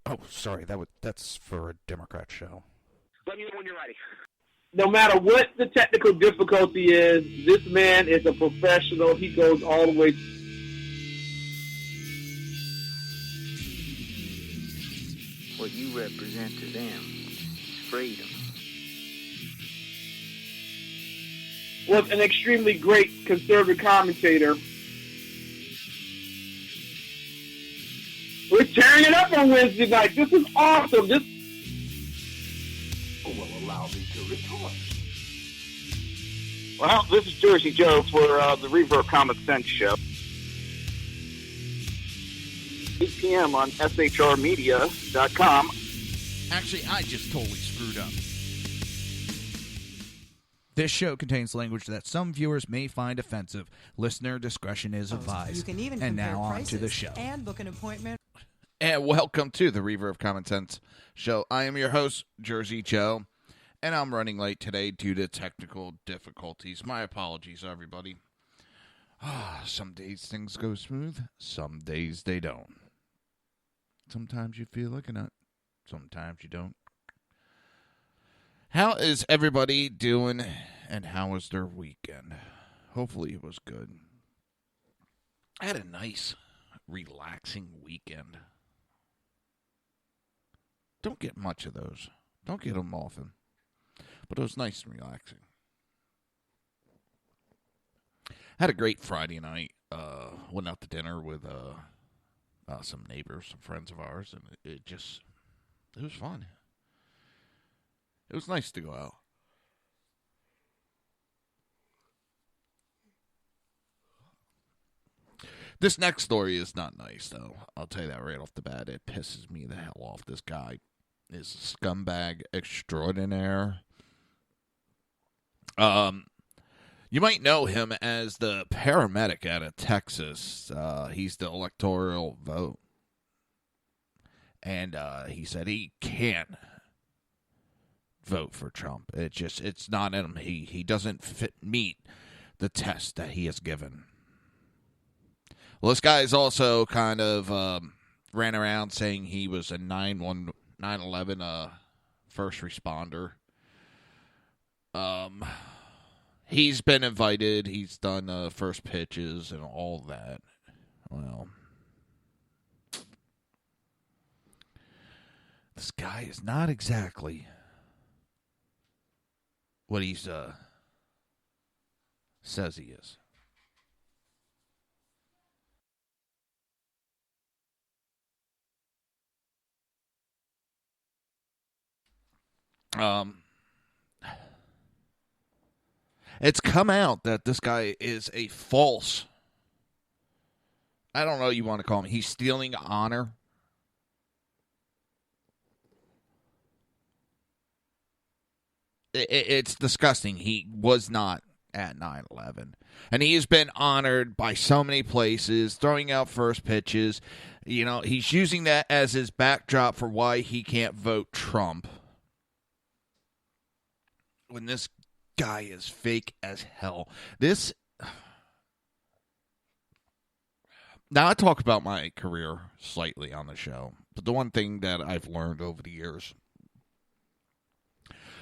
Oh, sorry, that's for a Democrat show. Let me know when you're ready. No matter what the technical difficulty is, this man is a professional. He goes all the way. What you represent to them is freedom. Was an extremely great conservative commentator. We're tearing it up on Wednesday night. This is awesome. This will allow me to retort. Well, this is Jersey Joe for the Reaver of Common Sense show. 8 p.m. on shrmedia.com. Actually, I just totally screwed up. This show contains language that some viewers may find offensive. Listener discretion is advised. You can even and compare now on prices to the show. And book an appointment. And welcome to the Reaver of Common Sense show. I am your host, Jersey Joe, and I'm running late today due to technical difficulties. My apologies, everybody. Some days things go smooth, some days they don't. Sometimes you feel like a nut, sometimes you don't. How is everybody doing, and how was their weekend? Hopefully it was good. I had a nice, relaxing weekend. Don't get much of those. Don't get them often. But it was nice and relaxing. Had a great Friday night. Went out to dinner with some neighbors, some friends of ours, and it was fun. It was nice to go out. This next story is not nice, though. I'll tell you that right off the bat. It pisses me the hell off. This guy is a scumbag extraordinaire. You might know him as the paramedic out of Texas. He's the electoral vote. And he said he can't vote for Trump. It's not in him. He doesn't meet the test that he has given. Well, this guy is also kind of ran around saying he was a 9/11 first responder. He's been invited. He's done first pitches and all that. Well, this guy is not exactly what he says he is. It's come out that this guy is a false, I don't know what you want to call him. He's stealing honor. It's disgusting. He was not at 9/11. And he has been honored by so many places, throwing out first pitches. You know, he's using that as his backdrop for why he can't vote Trump. When this guy is fake as hell. Now, I talk about my career slightly on the show, but the one thing that I've learned over the years,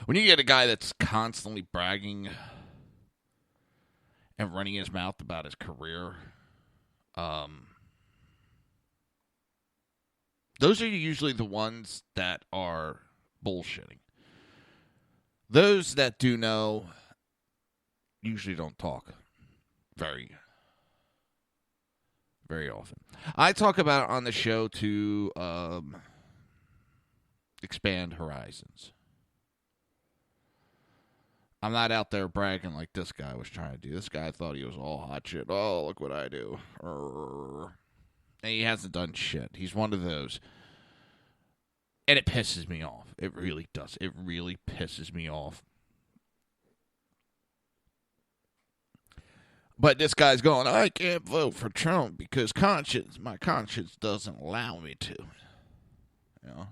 when you get a guy that's constantly bragging and running his mouth about his career, those are usually the ones that are bullshitting. Those that do know usually don't talk very often. I talk about it on the show to expand horizons. I'm not out there bragging like this guy was trying to do. This guy thought he was all hot shit. Oh, look what I do. And he hasn't done shit. He's one of those. And it pisses me off. It really does. It really pisses me off. But this guy's going, I can't vote for Trump because my conscience doesn't allow me to. You know?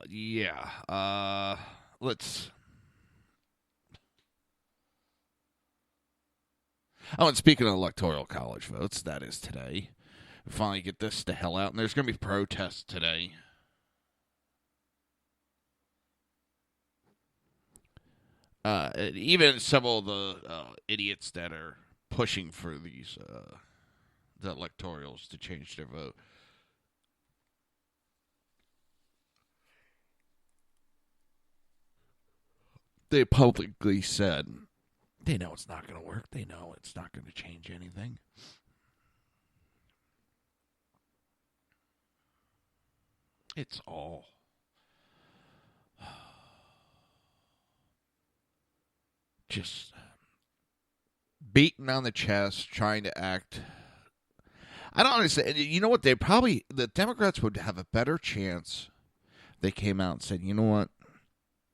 Yeah. Let's. Oh, and speaking of electoral college votes, that is today. We finally get this the hell out, and there's going to be protests today. Even several of the idiots that are pushing for these the electorals to change their vote. They publicly said they know it's not going to work. They know it's not going to change anything. It's all just beating on the chest, trying to act. I don't understand. You know what? The Democrats would have a better chance if they came out and said, you know what?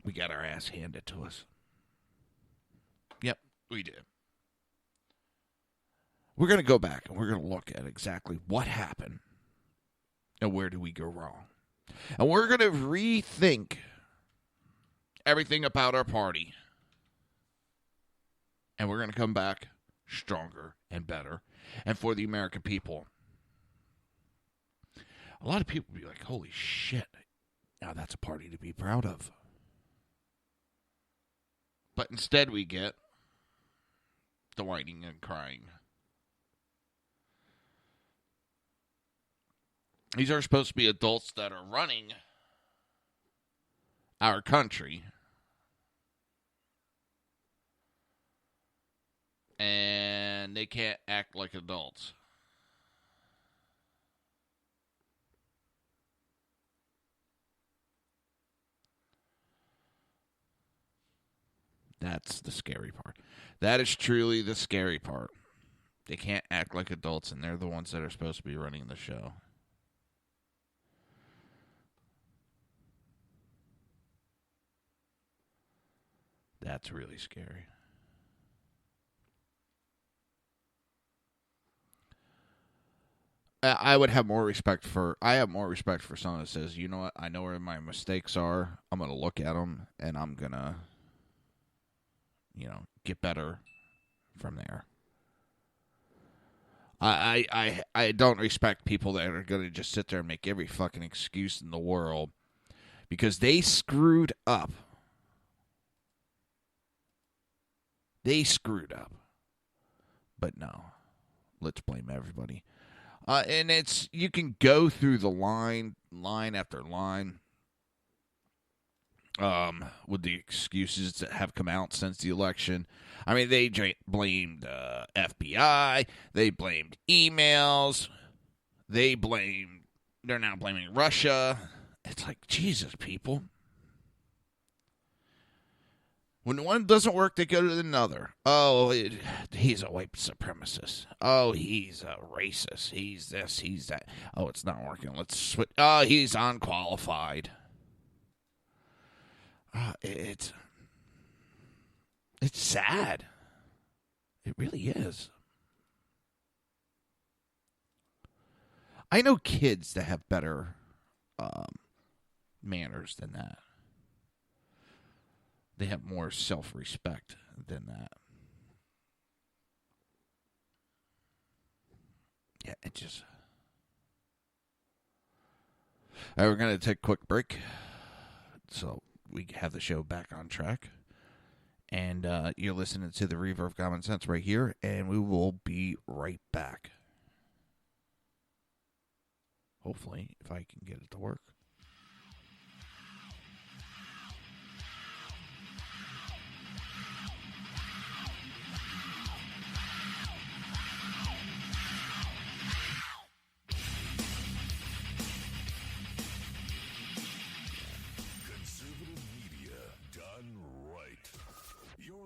We got our ass handed to us. Yep, we did. We're going to go back and we're going to look at exactly what happened and where do we go wrong. And we're going to rethink everything about our party. And we're going to come back stronger and better. And for the American people. A lot of people will be like, holy shit. Now that's a party to be proud of. But instead we get the whining and crying. These are supposed to be adults that are running our country. And they can't act like adults. That's the scary part. That is truly the scary part. They can't act like adults, and they're the ones that are supposed to be running the show. That's really scary. I have more respect for someone that says, you know what, I know where my mistakes are. I'm going to look at them, and I'm going to, get better from there. I don't respect people that are going to just sit there and make every fucking excuse in the world because they screwed up. But no, let's blame everybody. And you can go through the line after line, with the excuses that have come out since the election. I mean, they blamed FBI, they blamed emails, they're now blaming Russia. It's like, Jesus, people. When one doesn't work, they go to another. Oh, he's a white supremacist. Oh, he's a racist. He's this, he's that. Oh, it's not working. Let's switch. Oh, he's unqualified. It's sad. It really is. I know kids that have better manners than that. They have more self-respect than that. Yeah, it just... All right, we're going to take a quick break. So we have the show back on track. And you're listening to the Reaver of Common Sense right here. And we will be right back. Hopefully, if I can get it to work.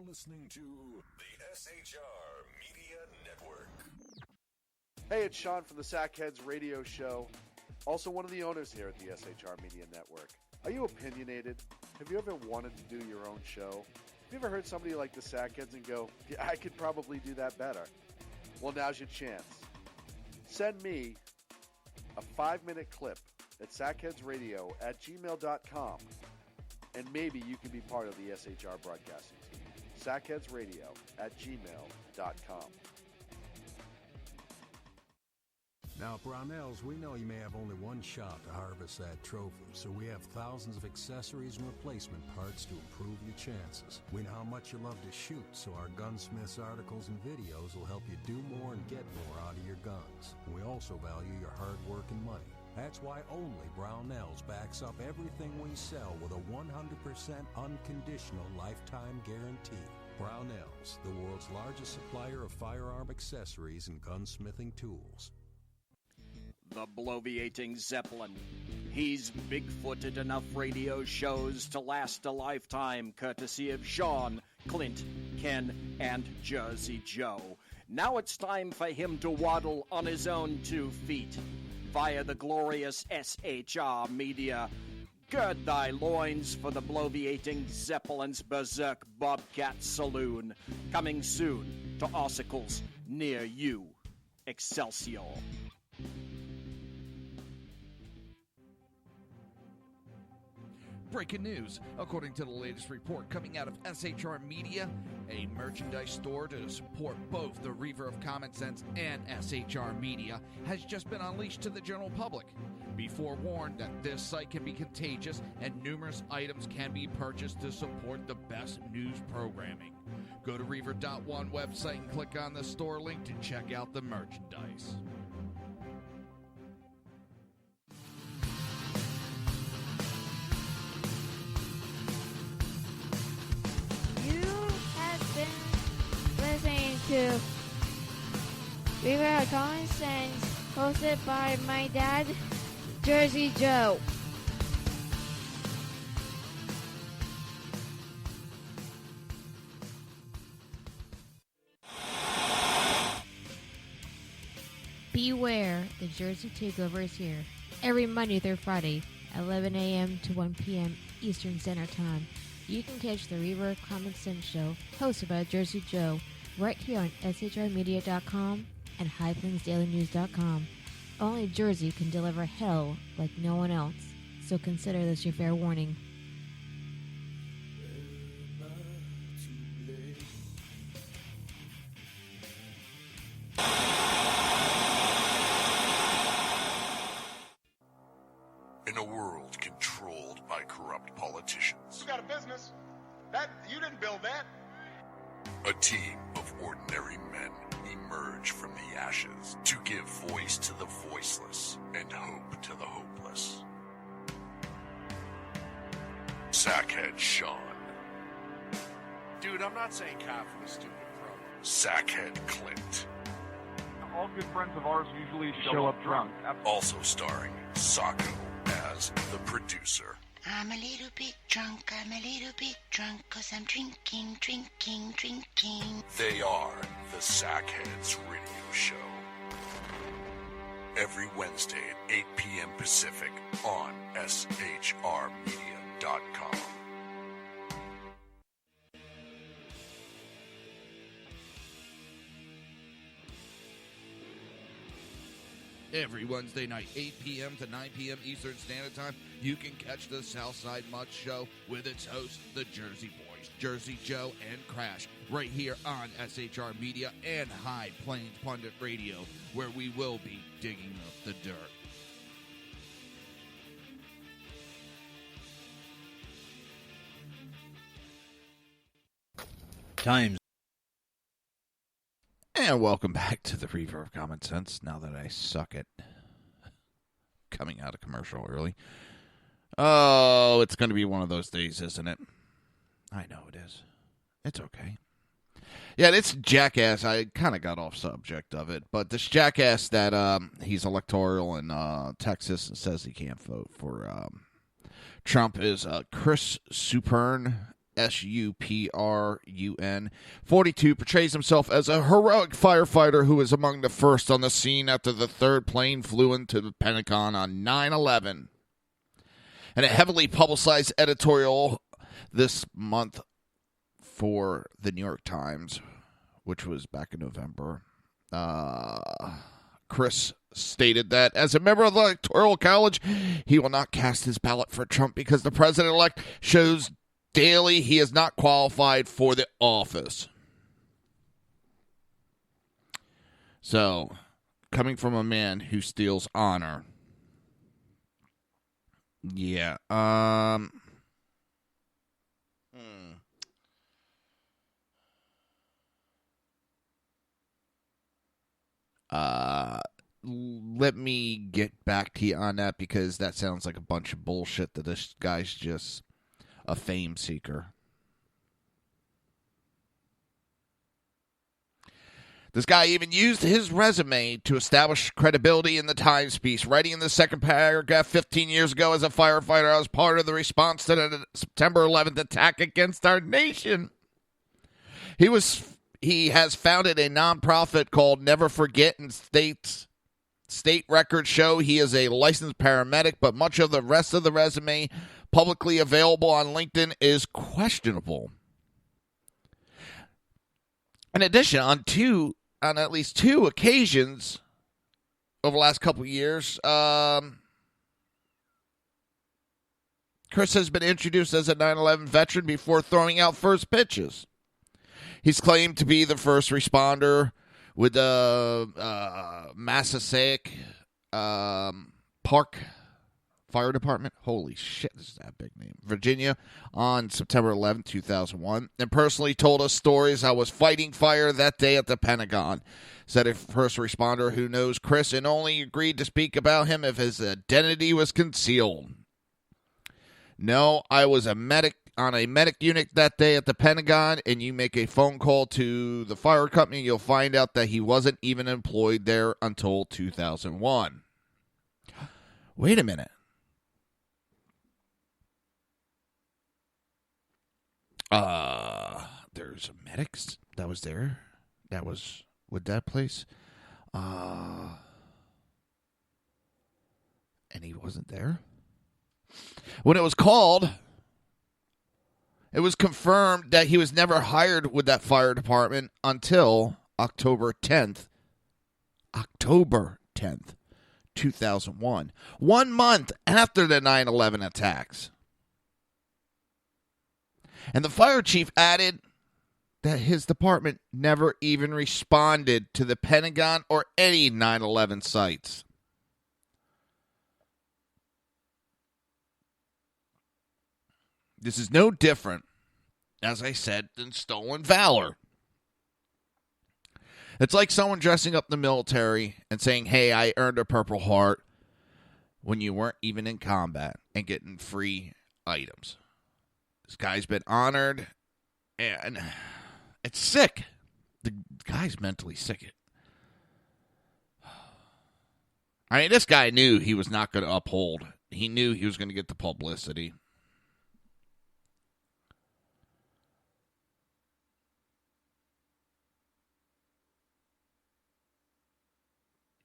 Listening to the SHR Media Network. Hey, it's Sean from the Sackheads Radio Show, also one of the owners here at the SHR Media Network. Are you opinionated? Have you ever wanted to do your own show? Have you ever heard somebody like the Sackheads and go, yeah, I could probably do that better? Well, now's your chance. Send me a 5-minute clip at sackheadsradio@gmail.com, and maybe you can be part of the SHR broadcasting team. sackheadsradio@gmail.com. Now, at Brownells, we know you may have only one shot to harvest that trophy, so we have thousands of accessories and replacement parts to improve your chances. We know how much you love to shoot, so our Gunsmiths articles and videos will help you do more and get more out of your guns. And we also value your hard work and money. That's why only Brownells backs up everything we sell with a 100% unconditional lifetime guarantee. Brownells, the world's largest supplier of firearm accessories and gunsmithing tools. The bloviating Zeppelin. He's big-footed enough radio shows to last a lifetime, courtesy of Sean, Clint, Ken, and Jersey Joe. Now it's time for him to waddle on his own 2 feet via the glorious SHR media. Gird thy loins for the bloviating Zeppelin's Berserk Bobcat Saloon. Coming soon to Ossicles near you. Excelsior. Breaking news. According to the latest report coming out of SHR Media, a merchandise store to support both the Reaver of Common Sense and SHR Media has just been unleashed to the general public. Be forewarned that this site can be contagious and numerous items can be purchased to support the best news programming. Go to Reaver.one website and click on the store link to check out the merchandise. Listening to Reaver of Common Sense, hosted by my dad, Jersey Joe. Beware, the Jersey Takeover is here. Every Monday through Friday, 11 a.m. to 1 p.m. Eastern Standard Time. You can catch the Reaver of Common Sense show, hosted by Jersey Joe, right here on shrmedia.com and highplainsdailynews.com. Only Jersey can deliver hell like no one else, so consider this your fair warning. In a world controlled by corrupt politicians, You got a business. That you didn't build that. a team of ordinary men emerge from the ashes to give voice to the voiceless and hope to the hopeless. Sackhead Sean. Dude, I'm not saying cough for the stupid pro. Sackhead Clint. All good friends of ours usually show up drunk. Also starring Sacco as the producer. I'm a little bit drunk, 'cause I'm drinking. They are the Sackheads Radio Show. Every Wednesday at 8 p.m. Pacific on shrmedia.com. Every Wednesday night, 8 p.m. to 9 p.m. Eastern Standard Time, you can catch the Southside Mutt Show with its hosts, the Jersey Boys, Jersey Joe and Crash, right here on SHR Media and High Plains Pundit Radio, where we will be digging up the dirt. Times. And welcome back to the Reaver of Common Sense, now that I suck at coming out of commercial early. Oh, it's going to be one of those days, isn't it? I know it is. It's okay. Yeah, this jackass, I kind of got off subject of it, but this jackass that he's electoral in Texas and says he can't vote for Trump is Chris Supern, Suprun, 42, portrays himself as a heroic firefighter who was among the first on the scene after the third plane flew into the Pentagon on 9/11. And a heavily publicized editorial this month for the New York Times, which was back in November, Chris stated that as a member of the Electoral College, he will not cast his ballot for Trump because the president-elect shows daily he is not qualified for the office. So, coming from a man who steals honor. Yeah. Let me get back to you on that because that sounds like a bunch of bullshit that this guy's just a fame seeker. This guy even used his resume to establish credibility in the Times piece, writing in the second paragraph, 15 years ago as a firefighter, I was part of the response to the September 11th attack against our nation. He has founded a nonprofit called Never Forget, and state records show he is a licensed paramedic, but much of the rest of the resume publicly available on LinkedIn is questionable. In addition, on at least two occasions over the last couple of years, Chris has been introduced as a 9/11 veteran before throwing out first pitches. He's claimed to be the first responder with the Massasoit Park Fire Department. Holy shit, this is that big name. Virginia on September 11, 2001. And personally told us stories. I was fighting fire that day at the Pentagon. Said a first responder who knows Chris and only agreed to speak about him if his identity was concealed. No, I was a medic on a medic unit that day at the Pentagon, and you make a phone call to the fire company, you'll find out that he wasn't even employed there until 2001. Wait a minute. There's a medic that was there. That was with that place. And he wasn't there. When it was called, it was confirmed that he was never hired with that fire department until October 10th, 2001. 1 month after the 9/11 attacks. And the fire chief added that his department never even responded to the Pentagon or any 9/11 sites. This is no different, as I said, than stolen valor. It's like someone dressing up the military and saying, hey, I earned a Purple Heart when you weren't even in combat and getting free items. This guy's been honored, and it's sick. The guy's mentally sick. I mean, this guy knew he was not going to uphold. He knew he was going to get the publicity.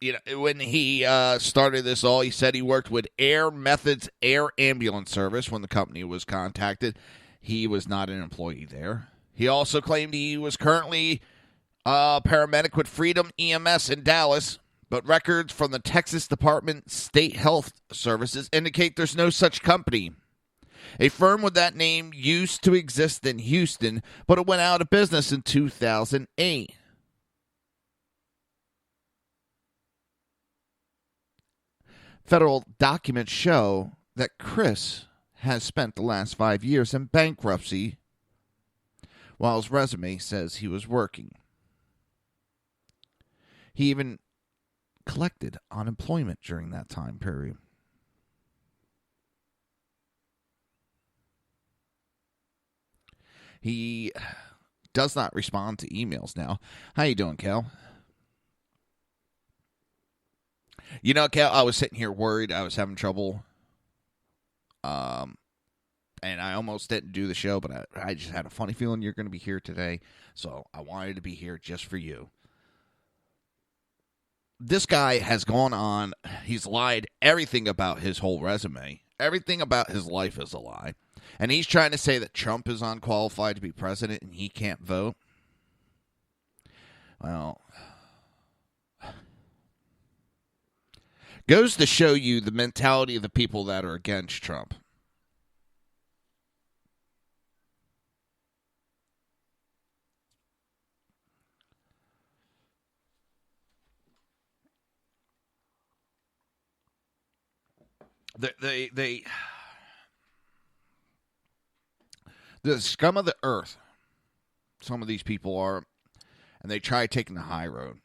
You know, when he started this all, he said he worked with Air Methods Air Ambulance Service when the company was contacted. He was not an employee there. He also claimed he was currently a paramedic with Freedom EMS in Dallas, but records from the Texas Department State Health Services indicate there's no such company. A firm with that name used to exist in Houston, but it went out of business in 2008. Federal documents show that Chris has spent the last 5 years in bankruptcy, while his resume says he was working. He even collected unemployment during that time period. He does not respond to emails now. How you doing, Cal? You know, Cal, I was sitting here worried. I was having trouble. And I almost didn't do the show, but I just had a funny feeling you're going to be here today. So I wanted to be here just for you. This guy has gone on. He's lied everything about his whole resume. Everything about his life is a lie. And he's trying to say that Trump is unqualified to be president and he can't vote. Well, goes to show you the mentality of the people that are against Trump. The scum of the earth, some of these people are, and they try taking the high road.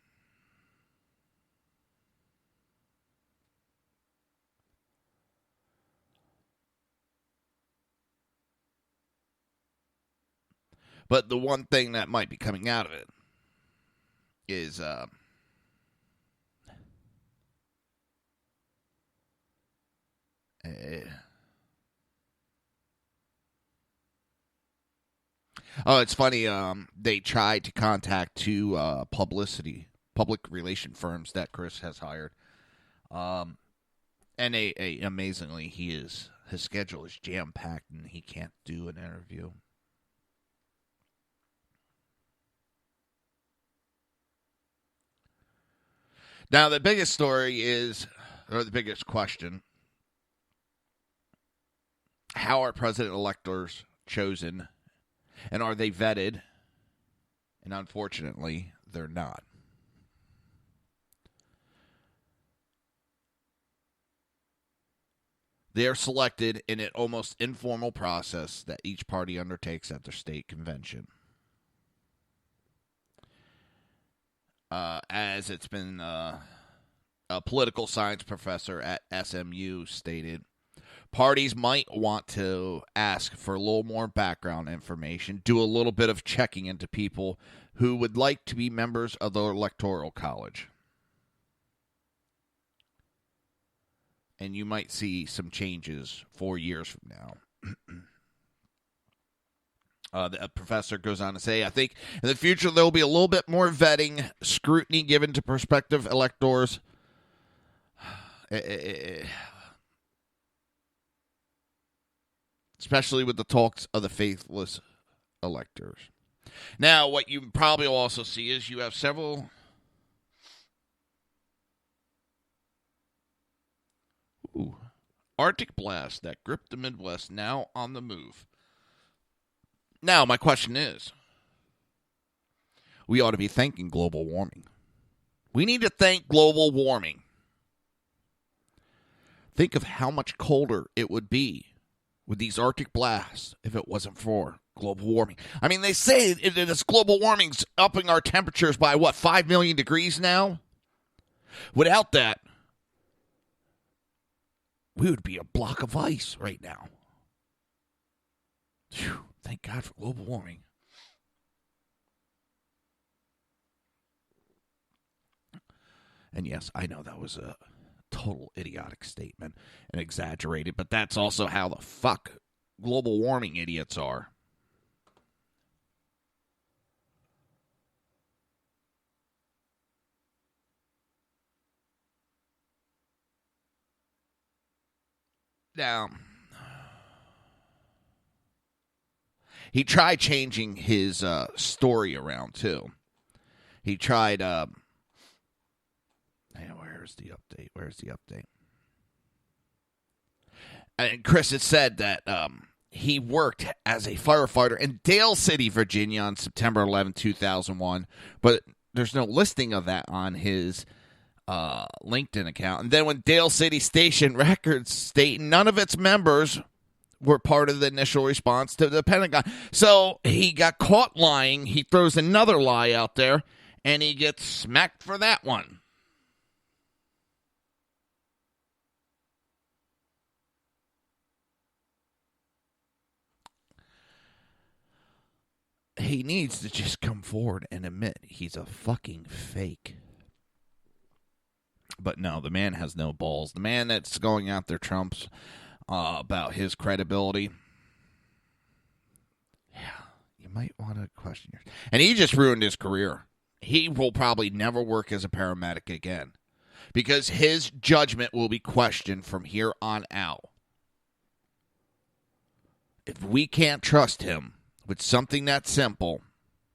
But the one thing that might be coming out of it is it's funny. They tried to contact two public relation firms that Chris has hired. And amazingly, his schedule is jam packed, and he can't do an interview. Now, the biggest story is, or the biggest question, how are president electors chosen, and are they vetted? And unfortunately, they're not. They are selected in an almost informal process that each party undertakes at their state convention. As it's been a political science professor at SMU stated, parties might want to ask for a little more background information, do a little bit of checking into people who would like to be members of the Electoral College. And you might see some changes 4 years from now. The professor goes on to say, I think in the future there will be a little bit more vetting, scrutiny given to prospective electors. Especially with the talks of the faithless electors. Now, what you probably will also see is you have several Arctic blasts that grip the Midwest now on the move. Now, my question is, we ought to be thanking global warming. We need to thank global warming. Think of how much colder it would be with these Arctic blasts if it wasn't for global warming. I mean, they say this global warming's upping our temperatures by, 5 million degrees now? Without that, we would be a block of ice right now. Phew, thank God for global warming. And yes, I know that was a total idiotic statement and exaggerated, but that's also how the fuck global warming idiots are. Now, he tried changing his story around, too. He tried... Where's the update? And Chris had said that he worked as a firefighter in Dale City, Virginia on September 11, 2001, but there's no listing of that on his LinkedIn account. And then when Dale City Station records state none of its members were part of the initial response to the Pentagon. So he got caught lying. He throws another lie out there, and he gets smacked for that one. He needs to just come forward and admit he's a fucking fake. But no, the man has no balls. The man that's going out there trumps about his credibility. Yeah, you might want to question yours. And he just ruined his career. He will probably never work as a paramedic again because his judgment will be questioned from here on out. If we can't trust him with something that simple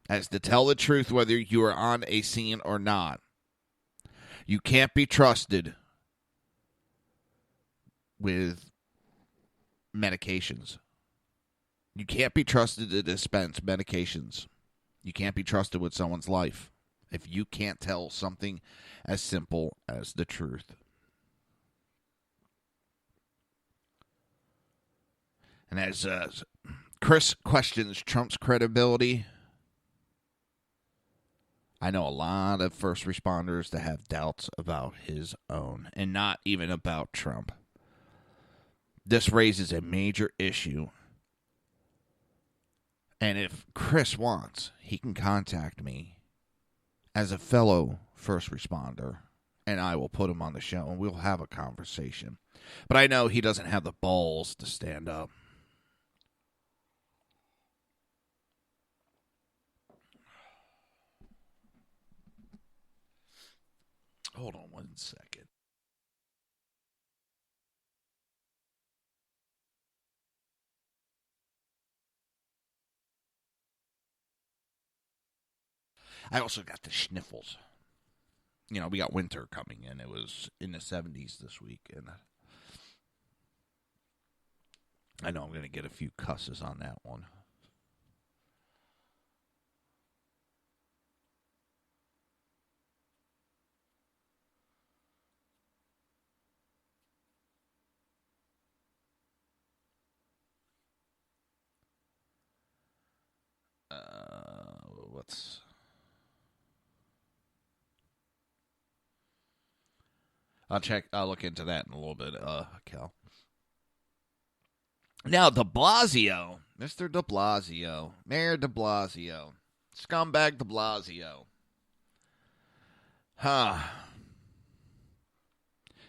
as to tell the truth whether you are on a scene or not, you can't be trusted with medications. You can't be trusted to dispense medications. You can't be trusted with someone's life if you can't tell something as simple as the truth. And as Chris questions Trump's credibility, I know a lot of first responders that have doubts about his own, and not even about Trump. This raises a major issue. And if Chris wants, he can contact me as a fellow first responder, and I will put him on the show, and we'll have a conversation. But I know he doesn't have the balls to stand up. Hold on 1 second. I also got the sniffles. You know, we got winter coming in. It was in the 70s this week, and I know I'm going to get a few cusses on that one. I'll look into that in a little bit, Cal. Now, de Blasio, Mr. de Blasio, Mayor de Blasio, scumbag de Blasio.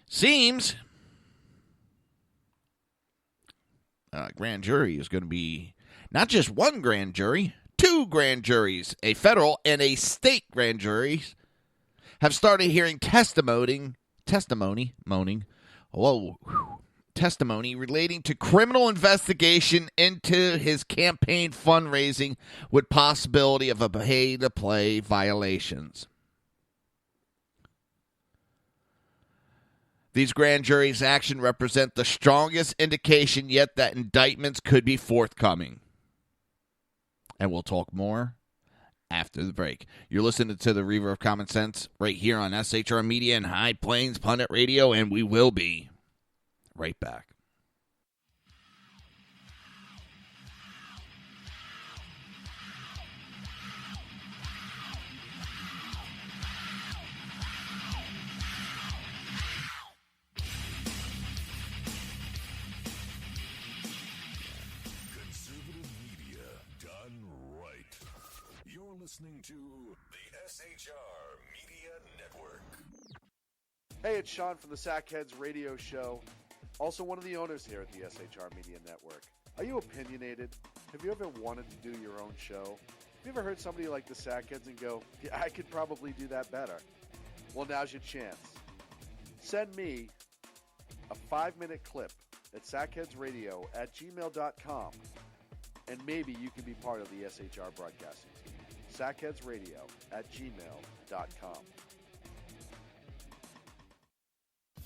Seems grand jury is going to be not just one grand jury, two grand juries, a federal and a state grand juries have started hearing testimony relating to criminal investigation into his campaign fundraising with possibility of a pay-to-play violations. These grand jury's action represent the strongest indication yet that indictments could be forthcoming. And we'll talk more after the break. You're listening to the Reaver of Common Sense right here on SHR Media and High Plains Pundit Radio, and we will be right back. Listening to the SHR Media Network. Hey, it's Sean from the Sackheads Radio Show, also one of the owners here at the SHR Media Network. Are you opinionated? Have you ever wanted to do your own show? Have you ever heard somebody like the Sackheads and go, yeah, I could probably do that better? Well, now's your chance. Send me a 5-minute clip at sackheadsradio@gmail.com, and maybe you can be part of the SHR broadcasting team. sackheadsradio@gmail.com.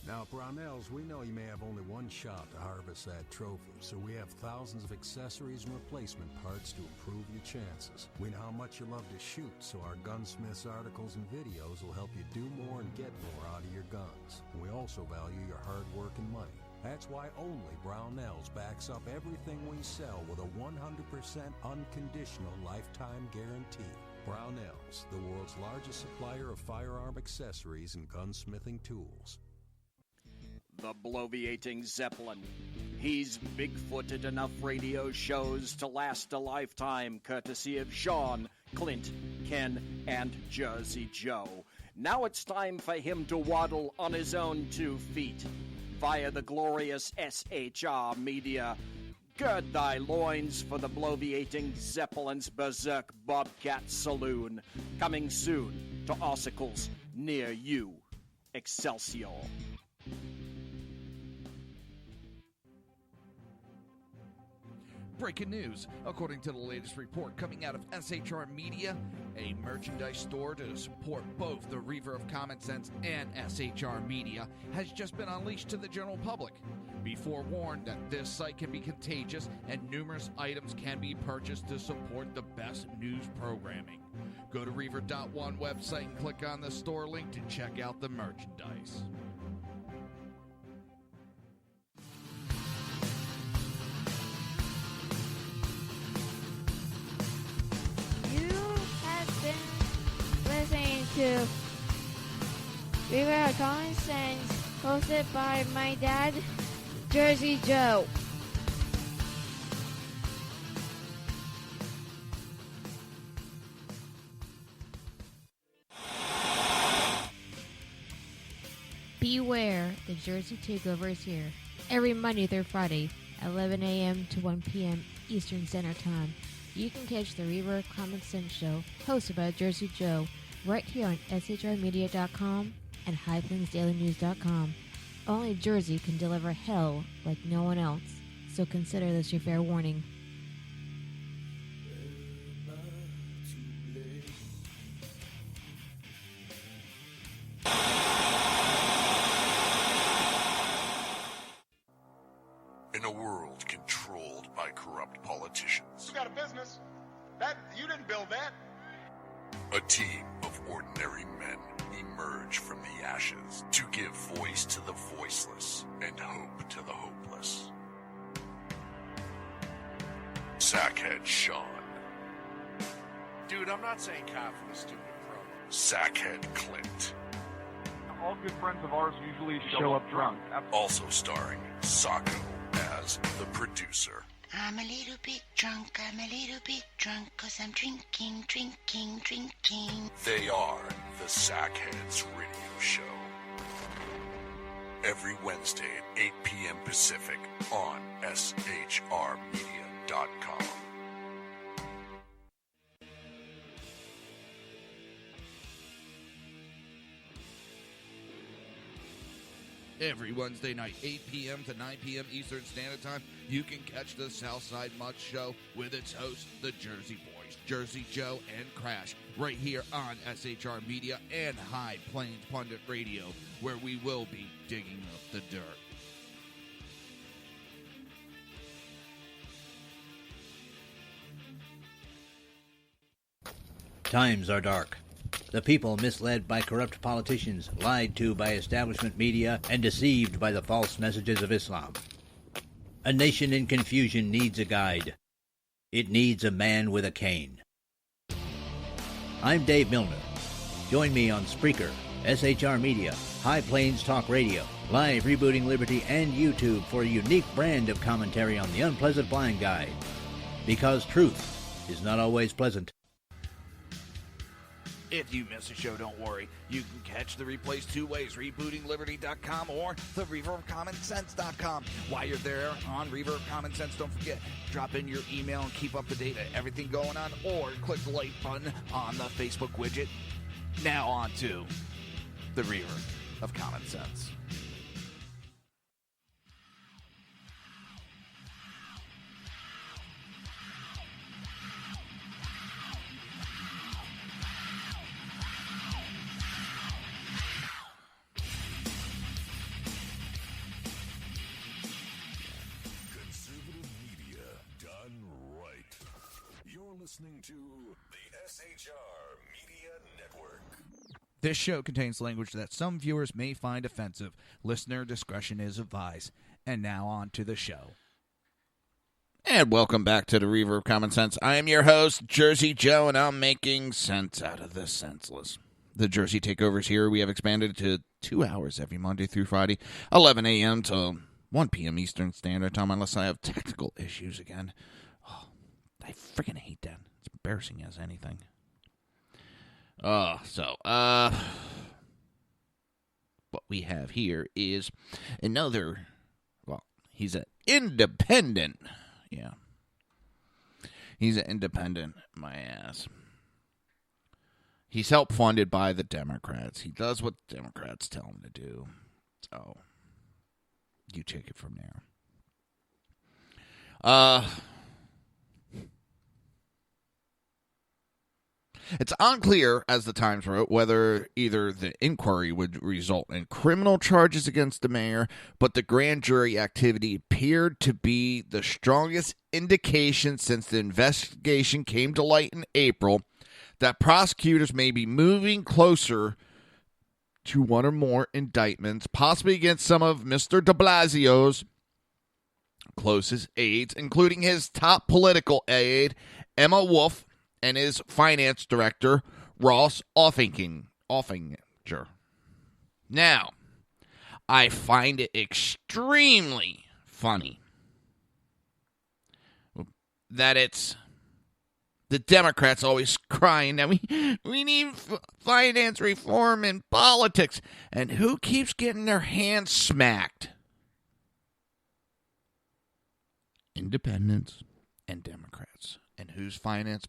Now, Brownells, we know you may have only one shot to harvest that trophy, so we have thousands of accessories and replacement parts to improve your chances. We know how much you love to shoot, so our gunsmiths articles and videos will help you do more and get more out of your guns. We also value your hard work and money. That's why only Brownells backs up everything we sell with a 100% unconditional lifetime guarantee. Brownells, the world's largest supplier of firearm accessories and gunsmithing tools. The bloviating Zeppelin. He's big-footed enough radio shows to last a lifetime, courtesy of Sean, Clint, Ken, and Jersey Joe. Now it's time for him to waddle on his own 2 feet. Via the glorious SHR Media. Gird thy loins for the bloviating Zeppelin's Berserk Bobcat Saloon. Coming soon to Ossicles near you. Excelsior. Breaking news. According to the latest report coming out of SHR Media, a merchandise store to support both the Reaver of Common Sense and SHR Media has just been unleashed to the general public. Be forewarned that this site can be contagious and numerous items can be purchased to support the best news programming. Go to Reaver.one website and click on the store link to check out the merchandise. Listening to Reaver of Common Sense, hosted by my dad, Jersey Joe. Beware, the Jersey Takeover is here. Every Monday through Friday, 11 a.m. to 1 p.m. Eastern Standard Time. You can catch the Reaver of Common Sense show, hosted by Jersey Joe, right here on shrmedia.com and highplainsdailynews.com. Only Jersey can deliver hell like no one else, so consider this your fair warning. In a world controlled by corrupt politicians, You got a business. You didn't build that. a team of ordinary men emerge from the ashes to give voice to the voiceless and hope to the hopeless. Sackhead Sean. Dude, I'm not saying cop for the stupid pro. Sackhead Clint. All good friends of ours usually show up drunk. Also starring Sacco as the producer. I'm a little bit drunk, I'm a little bit drunk, 'cause I'm drinking, drinking, drinking. They are the Sackheads Radio Show. Every Wednesday at 8 p.m. Pacific on shrmedia.com. Every Wednesday night, 8 p.m. to 9 p.m. Eastern Standard Time, you can catch the Southside Mutt Show with its hosts, the Jersey Boys, Jersey Joe and Crash, right here on SHR Media and High Plains Pundit Radio, where we will be digging up the dirt. Times are dark. The people misled by corrupt politicians, lied to by establishment media, and deceived by the false messages of Islam. A nation in confusion needs a guide. It needs a man with a cane. I'm Dave Milner. Join me on Spreaker, SHR Media, High Plains Talk Radio, Live Rebooting Liberty, and YouTube for a unique brand of commentary on the unpleasant blind guide. Because truth is not always pleasant. If you miss a show, don't worry. You can catch the replays two ways, rebootingliberty.com or the reaverofcommonsense.com. While you're there on Reaver of Common Sense, don't forget, drop in your email and keep up to date on everything going on, or click the like button on the Facebook widget. Now on to the Reaver of Common Sense. Listening to the SHR Media Network. This show contains language that some viewers may find offensive. Listener discretion is advised. And now on to the show. And welcome back to the Reaver of Common Sense. I am your host, Jersey Joe, and I'm making sense out of the senseless. The Jersey Takeovers here, we have expanded to 2 hours every Monday through Friday, 11 a.m. to 1 p.m. Eastern Standard Time, unless I have technical issues again. I freaking hate that. It's embarrassing as anything. What we have here is another, he's an independent. Yeah. He's an independent, my ass. He's help funded by the Democrats. He does what the Democrats tell him to do. So, you take it from there. It's unclear, as the Times wrote, whether either the inquiry would result in criminal charges against the mayor, but the grand jury activity appeared to be the strongest indication since the investigation came to light in April that prosecutors may be moving closer to one or more indictments, possibly against some of Mr. de Blasio's closest aides, including his top political aide, Emma Wolf, and his finance director, Ross Offinger. Now, I find it extremely funny that it's the Democrats always crying that we need finance reform in politics. And who keeps getting their hands smacked? Independents and Democrats. And who finances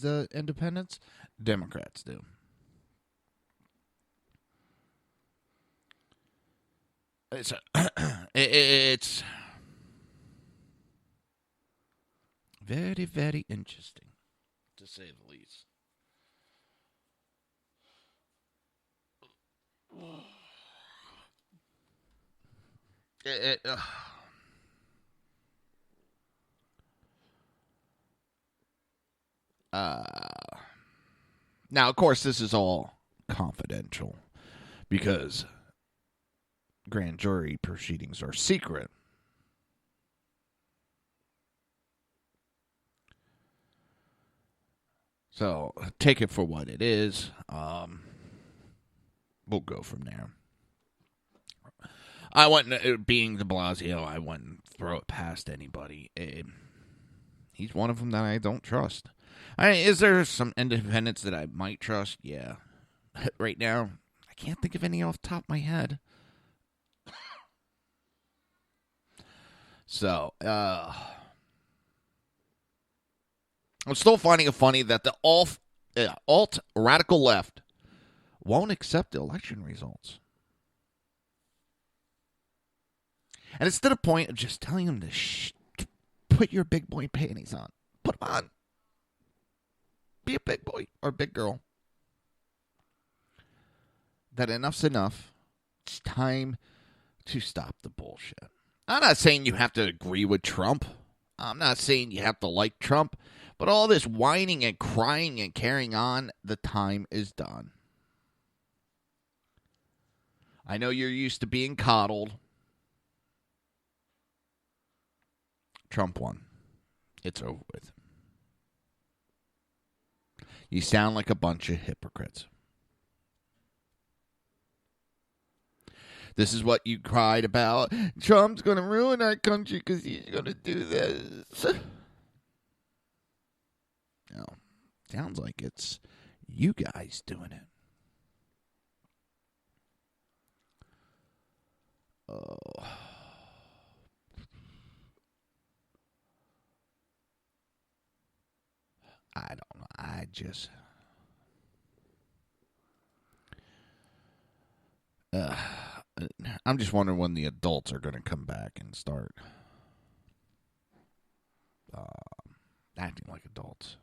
the independents? Democrats do. It's very, very interesting, to say the least. Now, of course, this is all confidential because grand jury proceedings are secret. So take it for what it is. We'll go from there. I wouldn't, being de Blasio, I wouldn't throw it past anybody. He's one of them that I don't trust. Is there some independents that I might trust? Yeah. Right now, I can't think of any off the top of my head. So, I'm still finding it funny that the alt radical left won't accept the election results. And it's to the point of just telling them to put your big boy panties on. Put them on. Be a big boy or big girl. That enough's enough. It's time to stop the bullshit. I'm not saying you have to agree with Trump. I'm not saying you have to like Trump. But all this whining and crying and carrying on, the time is done. I know you're used to being coddled. Trump won. It's over with. You sound like a bunch of hypocrites. This is what you cried about. Trump's going to ruin our country because he's going to do this. No, sounds like it's you guys doing it. Oh. I don't know. I'm just wondering when the adults are going to come back and start acting like adults.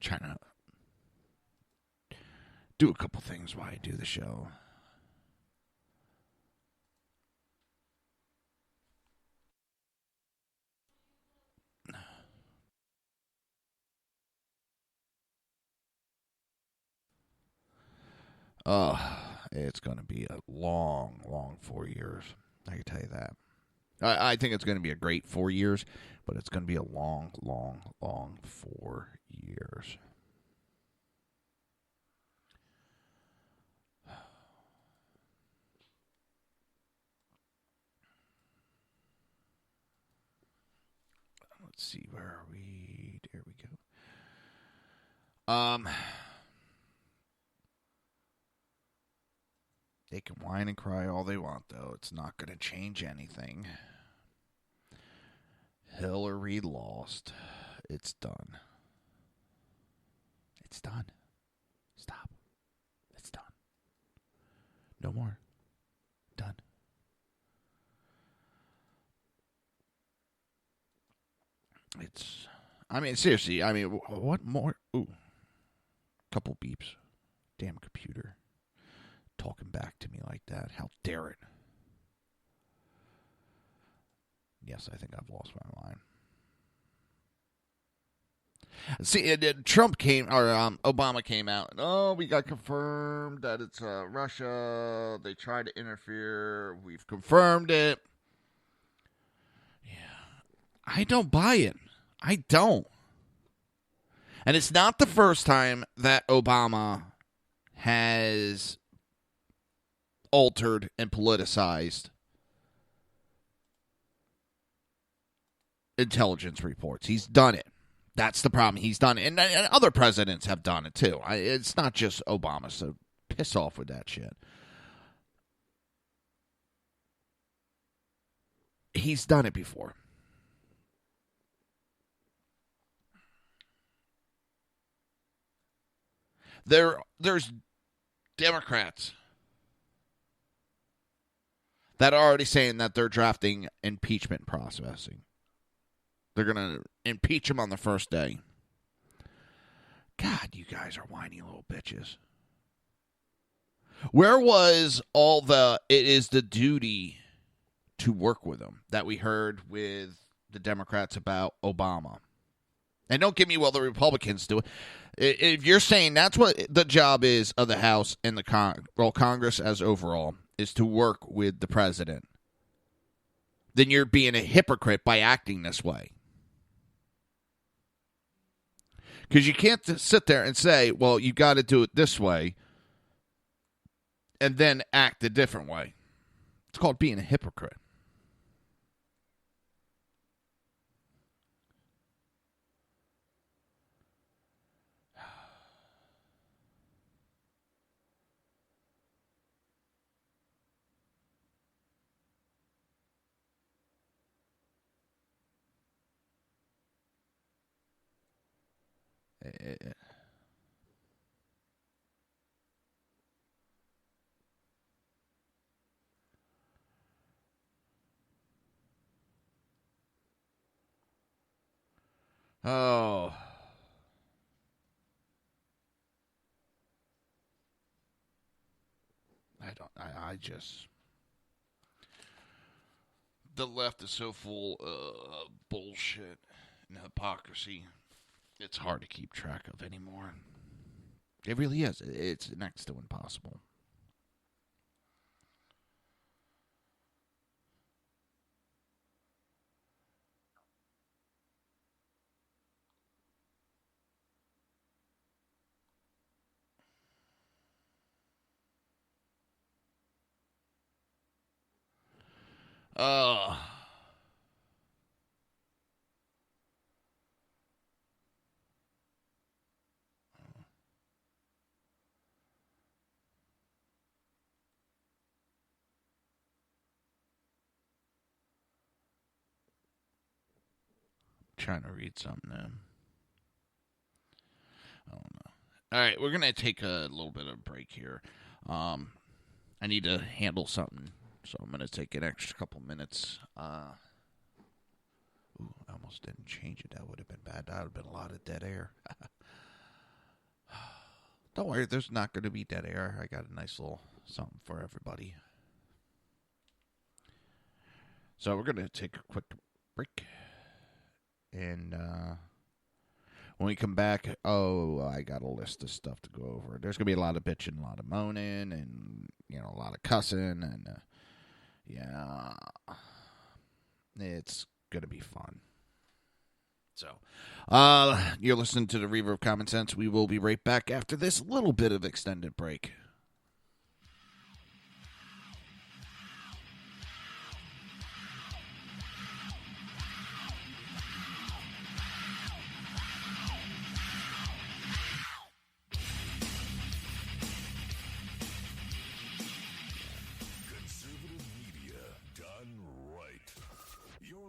Trying to do a couple things while I do the show. It's going to be a long 4 years. I can tell you that. I think it's going to be a great 4 years, but it's going to be a long 4 years. Let's see, where are we? There we go. They can whine and cry all they want, though. It's not going to change anything. Hillary lost. It's done. It's done. Stop. It's done. No more. Done. it's. I mean, seriously. I mean, what more? Ooh, couple beeps. Damn computer, talking back to me like that. How dare it? Yes, I think I've lost my mind. See, Trump came, or Obama came out. Oh, we got confirmed that it's Russia. They tried to interfere. We've confirmed it. Yeah, I don't buy it. I don't. And it's not the first time that Obama has altered and politicized intelligence reports. He's done it. That's the problem. He's done it. And other presidents have done it, too. It's not just Obama, so piss off with that shit. He's done it before. There's Democrats that are already saying that they're drafting impeachment processing. They're going to impeach him on the first day. God, you guys are whiny little bitches. Where was all the, it is the duty to work with him that we heard with the Democrats about Obama? And don't give me, well, the Republicans do it. If you're saying that's what the job is of the House and the Congress as overall, is to work with the president, then you're being a hypocrite by acting this way. Because you can't sit there and say, well, you got to do it this way and then act a different way. It's called being a hypocrite. Oh. I just. The left is so full of bullshit and hypocrisy. It's hard to keep track of anymore. It really is. It's next to impossible. Trying to read something now. I don't know. All right, we're going to take a little bit of a break here. I need to handle something, so I'm going to take an extra couple minutes. I almost didn't change it. That would have been bad. That would have been a lot of dead air. Don't worry, there's not going to be dead air. I got a nice little something for everybody. So we're going to take a quick break. And when we come back, I got a list of stuff to go over. There's going to be a lot of bitching, a lot of moaning, and, a lot of cussing. And, yeah, it's going to be fun. So, you're listening to the Reaver of Common Sense. We will be right back after this little bit of extended break.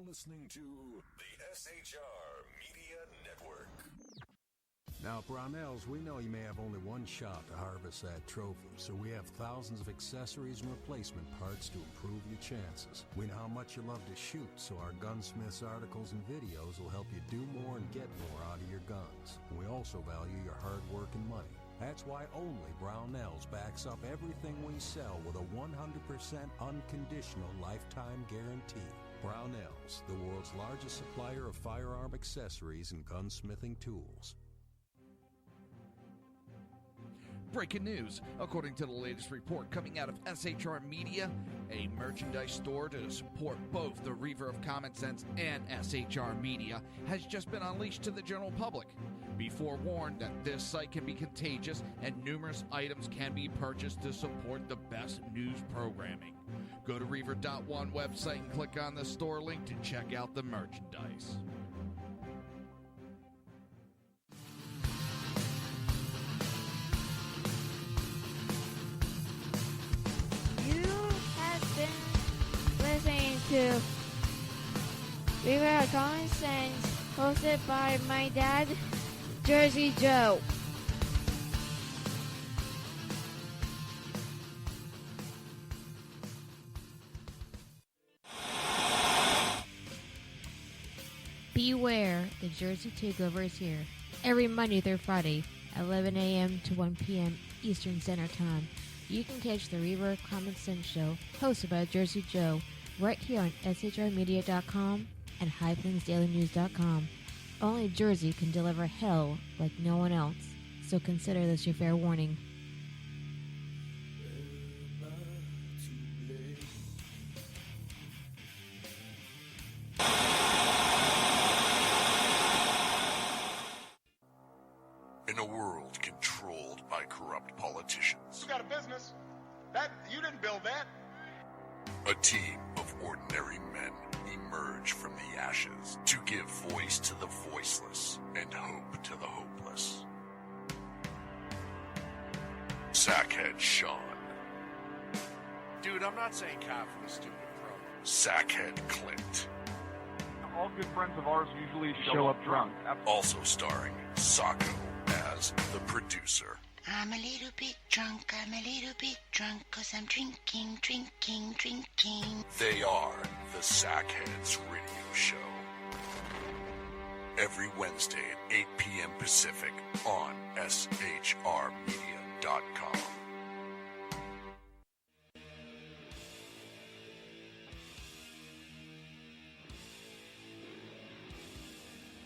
Listening to the SHR Media Network. Now, Brownells, we know you may have only one shot to harvest that trophy, so we have thousands of accessories and replacement parts to improve your chances. We know how much you love to shoot, so our gunsmiths articles and videos will help you do more and get more out of your guns. And we also value your hard work and money. That's why only Brownells backs up everything we sell with a 100% unconditional lifetime guarantee. Brownells, the world's largest supplier of firearm accessories and gunsmithing tools. Breaking news. According to the latest report coming out of SHR Media, a merchandise store to support both the Reaver of Common Sense and SHR Media has just been unleashed to the general public. Be forewarned that this site can be contagious and numerous items can be purchased to support the best news programming. Go to Reaver.one website and click on the store link to check out the merchandise. Listening to Reaver of Common Sense, hosted by my dad, Jersey Joe. Beware, the Jersey Takeover is here. Every Monday through Friday, 11 a.m. to 1 p.m. Eastern Standard Time. You can catch the Reaver of Common Sense show, hosted by Jersey Joe, right here on shrmedia.com and highplainsdailynews.com. Only Jersey can deliver hell like no one else, so consider this your fair warning. In a world controlled by corrupt politicians, You got a business. That you didn't build that. a team of ordinary men emerge from the ashes to give voice to the voiceless and hope to the hopeless. Sackhead Sean, Dude, I'm not saying coffee, stupid pro. Sackhead Clint, All good friends of ours usually show up drunk. also starring Sacco as the producer. I'm a little bit drunk, 'cause I'm drinking. They are the Sackheads Radio Show. Every Wednesday at 8 p.m. Pacific on shrmedia.com.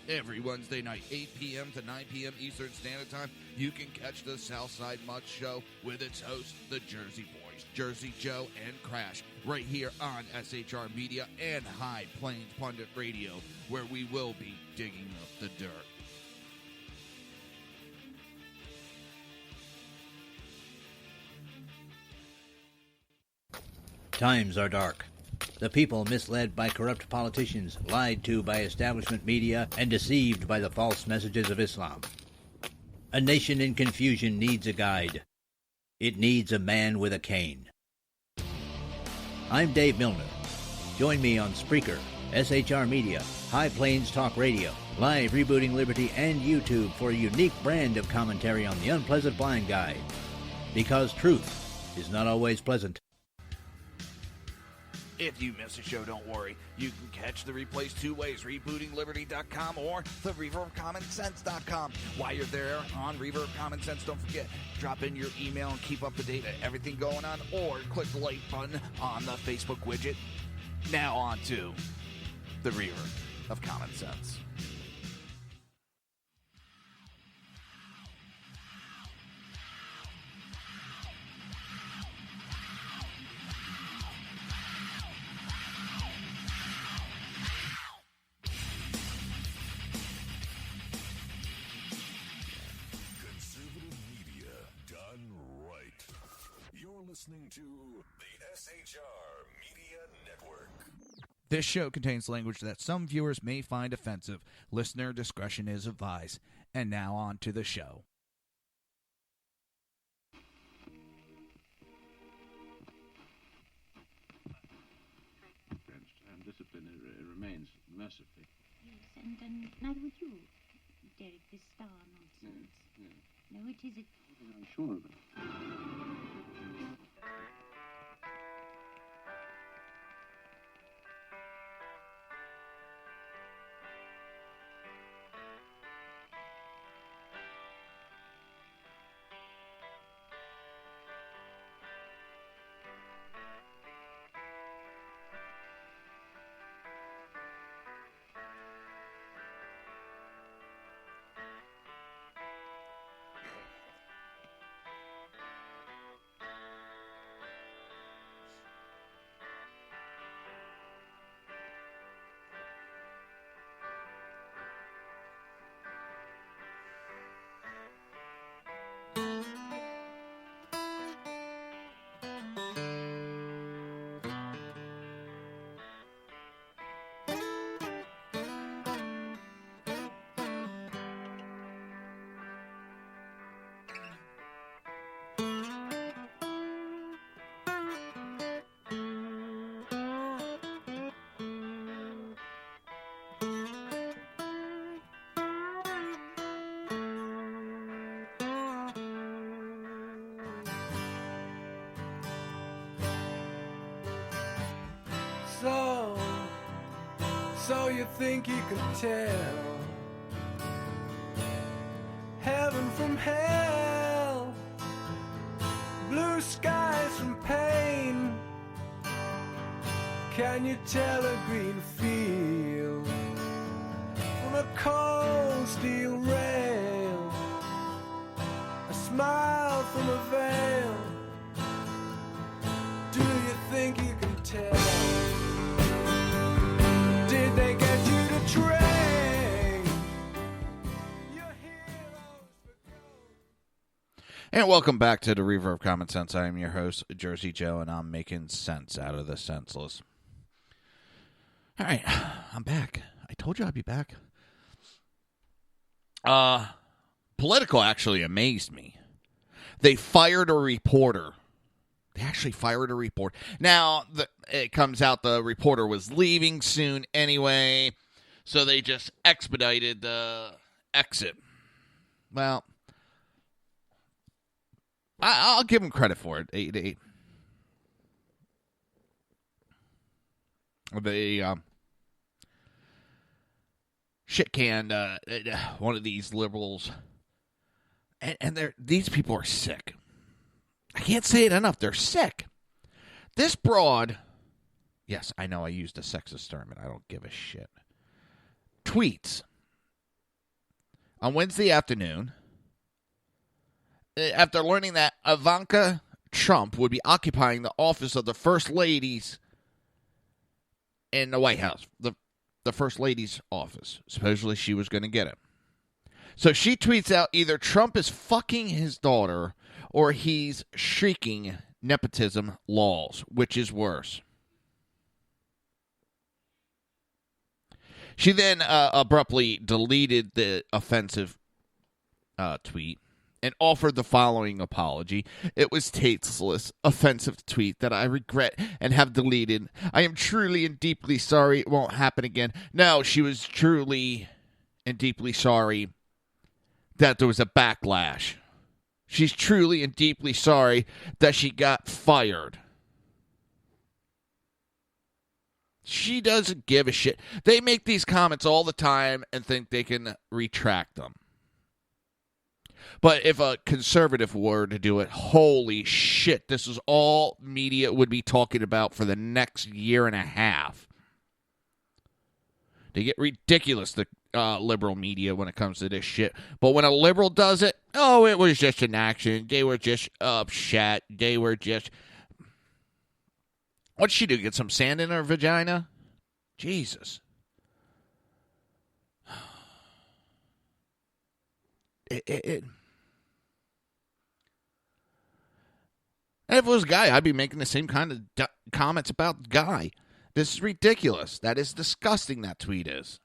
Every Wednesday night, 8 p.m. to 9 p.m. Eastern Standard Time, you can catch the Southside Mutt Show with its hosts, the Jersey Boys, Jersey Joe and Crash, right here on SHR Media and High Plains Pundit Radio, where we will be digging up the dirt. Times are dark. The people misled by corrupt politicians, lied to by establishment media, and deceived by the false messages of Islam. A nation in confusion needs a guide. It needs a man with a cane. I'm Dave Milner. Join me on Spreaker, SHR Media, High Plains Talk Radio, Live Rebooting Liberty, and YouTube for a unique brand of commentary on the unpleasant blind guide. Because truth is not always pleasant. If you miss a show, don't worry. You can catch the replays two ways, rebootingliberty.com or the reverofcommonsense.com. While you're there on Reaver of Common Sense, don't forget, drop in your email and keep up to date on everything going on, or click the like button on the Facebook widget. Now on to the Reaver of Common Sense. Listening to the SHR Media Network. This show contains language that some viewers may find offensive. Listener discretion is advised. And now on to the show. And discipline remains mercifully. Yes, and neither would you. Derek, this star nonsense. No, it isn't. I'm sure of it. So you think you can tell heaven from hell, blue skies from pain? Can you tell a green field from a cold steel rail, a smile from a veil? Do you think you can tell? Did they get you to train your heroes for gold? And welcome back to the Reaver of Common Sense. I am your host, Jersey Joe, and I'm making sense out of the senseless. All right, I'm back. I told you I'd be back. Political actually amazed me. They fired a reporter. They actually fired a reporter. Now, it comes out the reporter was leaving soon anyway, so they just expedited the exit. Well, I'll give them credit for it. They shit-canned one of these liberals, and these people are sick. I can't say it enough. They're sick. This broad, yes, I know I used a sexist term, and I don't give a shit, tweets on Wednesday afternoon after learning that Ivanka Trump would be occupying the office of the First Lady's in the White House, the First Lady's office. Supposedly she was going to get it. So she tweets out either Trump is fucking his daughter or he's shrieking nepotism laws, which is worse. She then abruptly deleted the offensive tweet and offered the following apology. It was tasteless, offensive tweet that I regret and have deleted. I am truly and deeply sorry it won't happen again. No, she was truly and deeply sorry that there was a backlash. She's truly and deeply sorry that she got fired. She doesn't give a shit. They make these comments all the time and think they can retract them. But if a conservative were to do it, holy shit, this is all media would be talking about for the next year and a half. They get ridiculous, the liberal media, when it comes to this shit. But when a liberal does it, oh, it was just an accident. They were just upset. They were just... What'd she do, get some sand in her vagina? Jesus. And if it was a guy, I'd be making the same kind of comments about the guy. This is ridiculous. That is disgusting, that tweet is.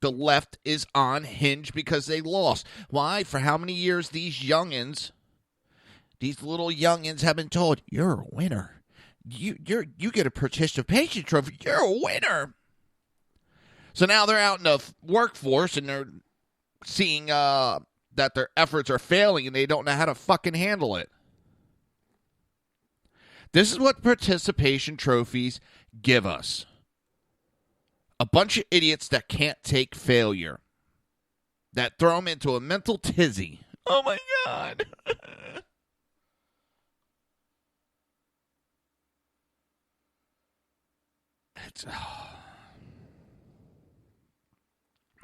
The left is on hinge because they lost. Why? For how many years these youngins, these little youngins have been told, you're a winner. You get a participation trophy. You're a winner. So now they're out in the workforce and they're seeing that their efforts are failing and they don't know how to fucking handle it. This is what participation trophies give us. A bunch of idiots that can't take failure. That throw them into a mental tizzy. Oh my God.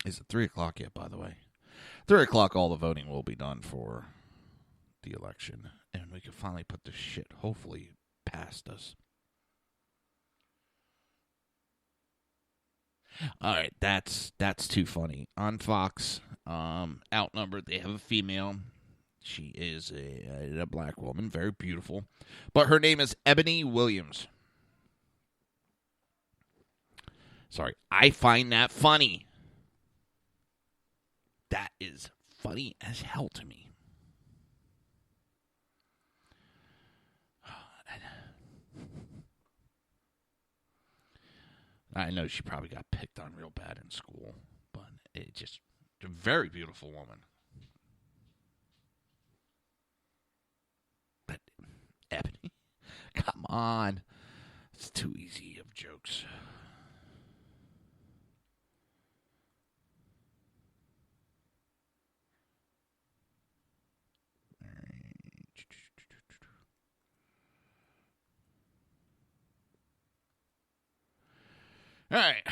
Is it 3 o'clock yet, by the way? 3 o'clock, all the voting will be done for the election. And we can finally put this shit, hopefully, past us. All right, that's too funny. On Fox, outnumbered, they have a female. She is a black woman, very beautiful. But her name is Ebony Williams. Sorry, I find that funny. That is funny as hell to me. I know she probably got picked on real bad in school, but it just a very beautiful woman. But Ebony, come on, it's too easy of jokes. All right.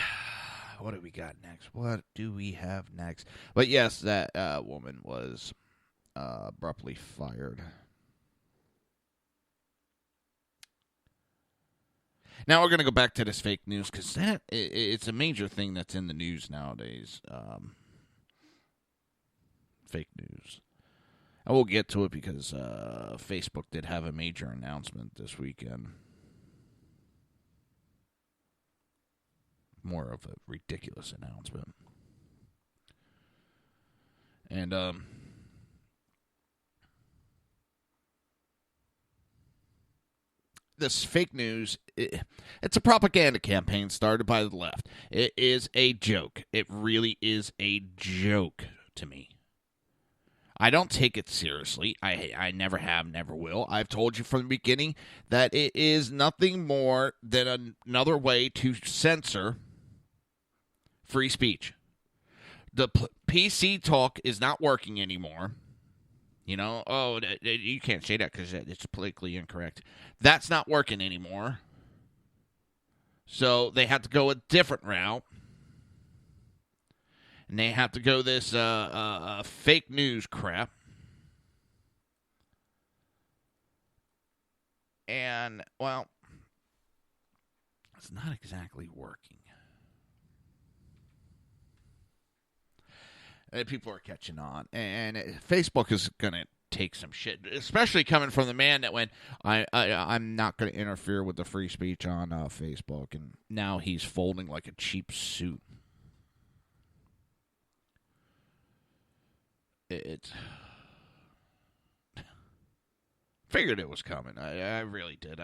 What do we got next? What do we have next? But yes, that woman was abruptly fired. Now we're going to go back to this fake news because it's a major thing that's in the news nowadays. Fake news. And we'll get to it because Facebook did have a major announcement this weekend. More of a ridiculous announcement. And this fake news, it's a propaganda campaign started by the left. It is a joke. It really is a joke to me. I don't take it seriously. I never have, never will. I've told you from the beginning that it is nothing more than another way to censor free speech. The PC talk is not working anymore. You know, you can't say that because it's politically incorrect. That's not working anymore. So they have to go a different route. And they have to go this fake news crap. And, well, it's not exactly working. And people are catching on. And Facebook is going to take some shit, especially coming from the man that went, I'm not going to interfere with the free speech on Facebook. And now he's folding like a cheap suit. It's figured it was coming. I really did.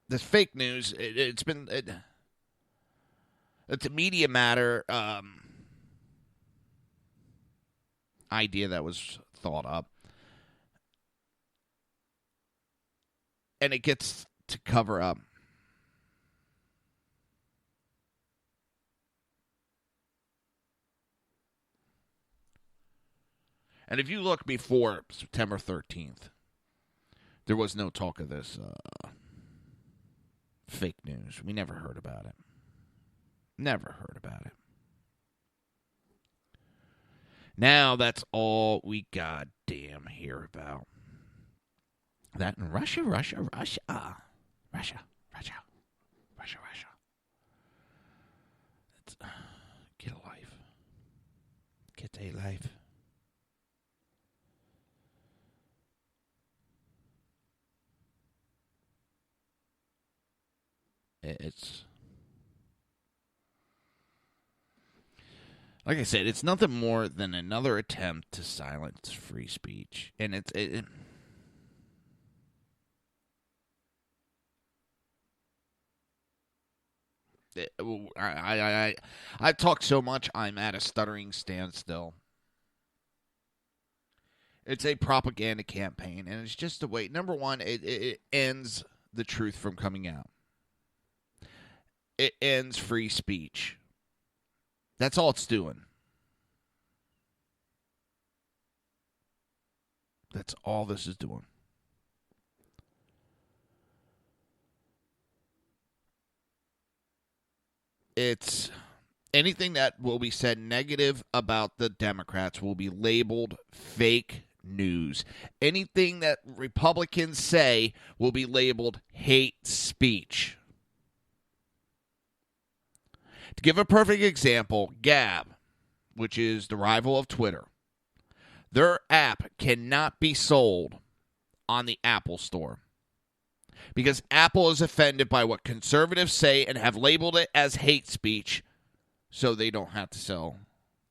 This fake news, it's a Media Matter idea that was thought up. And it gets to cover up and if you look before September 13th, there was no talk of this fake news. We never heard about it. Never heard about it. Now that's all we goddamn hear about. That in Russia. It's, get a life. Get a life. It's Like I said, it's nothing more than another attempt to silence free speech. And I've talked so much, I'm at a stuttering standstill. It's a propaganda campaign, and it's just a way. Number one, it ends the truth from coming out. It ends free speech. That's all it's doing. That's all this is doing. It's anything that will be said negative about the Democrats will be labeled fake news. Anything that Republicans say will be labeled hate speech. To give a perfect example, Gab, which is the rival of Twitter, their app cannot be sold on the Apple Store because Apple is offended by what conservatives say and have labeled it as hate speech, so they don't have to sell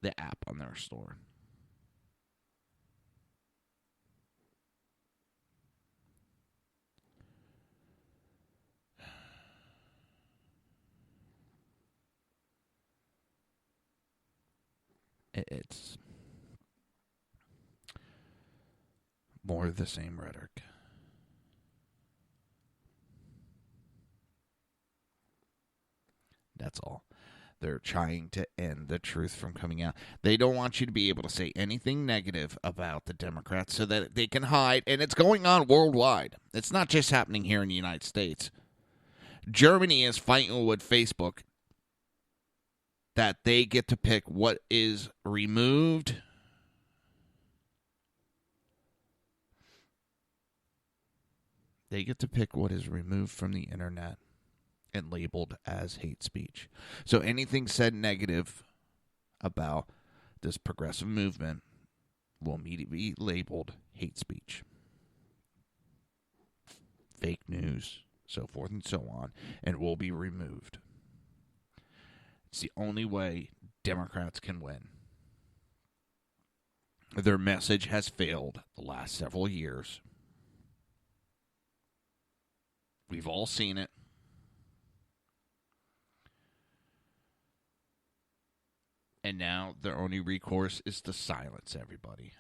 the app on their store. It's more of the same rhetoric. That's all. They're trying to end the truth from coming out. They don't want you to be able to say anything negative about the Democrats so that they can hide. And it's going on worldwide. It's not just happening here in the United States. Germany is fighting with Facebook that they get to pick what is removed. They get to pick what is removed from the internet and labeled as hate speech. So anything said negative about this progressive movement will immediately be labeled hate speech, fake news, so forth and so on, and will be removed. It's the only way Democrats can win. Their message has failed the last several years. We've all seen it. And now their only recourse is to silence everybody.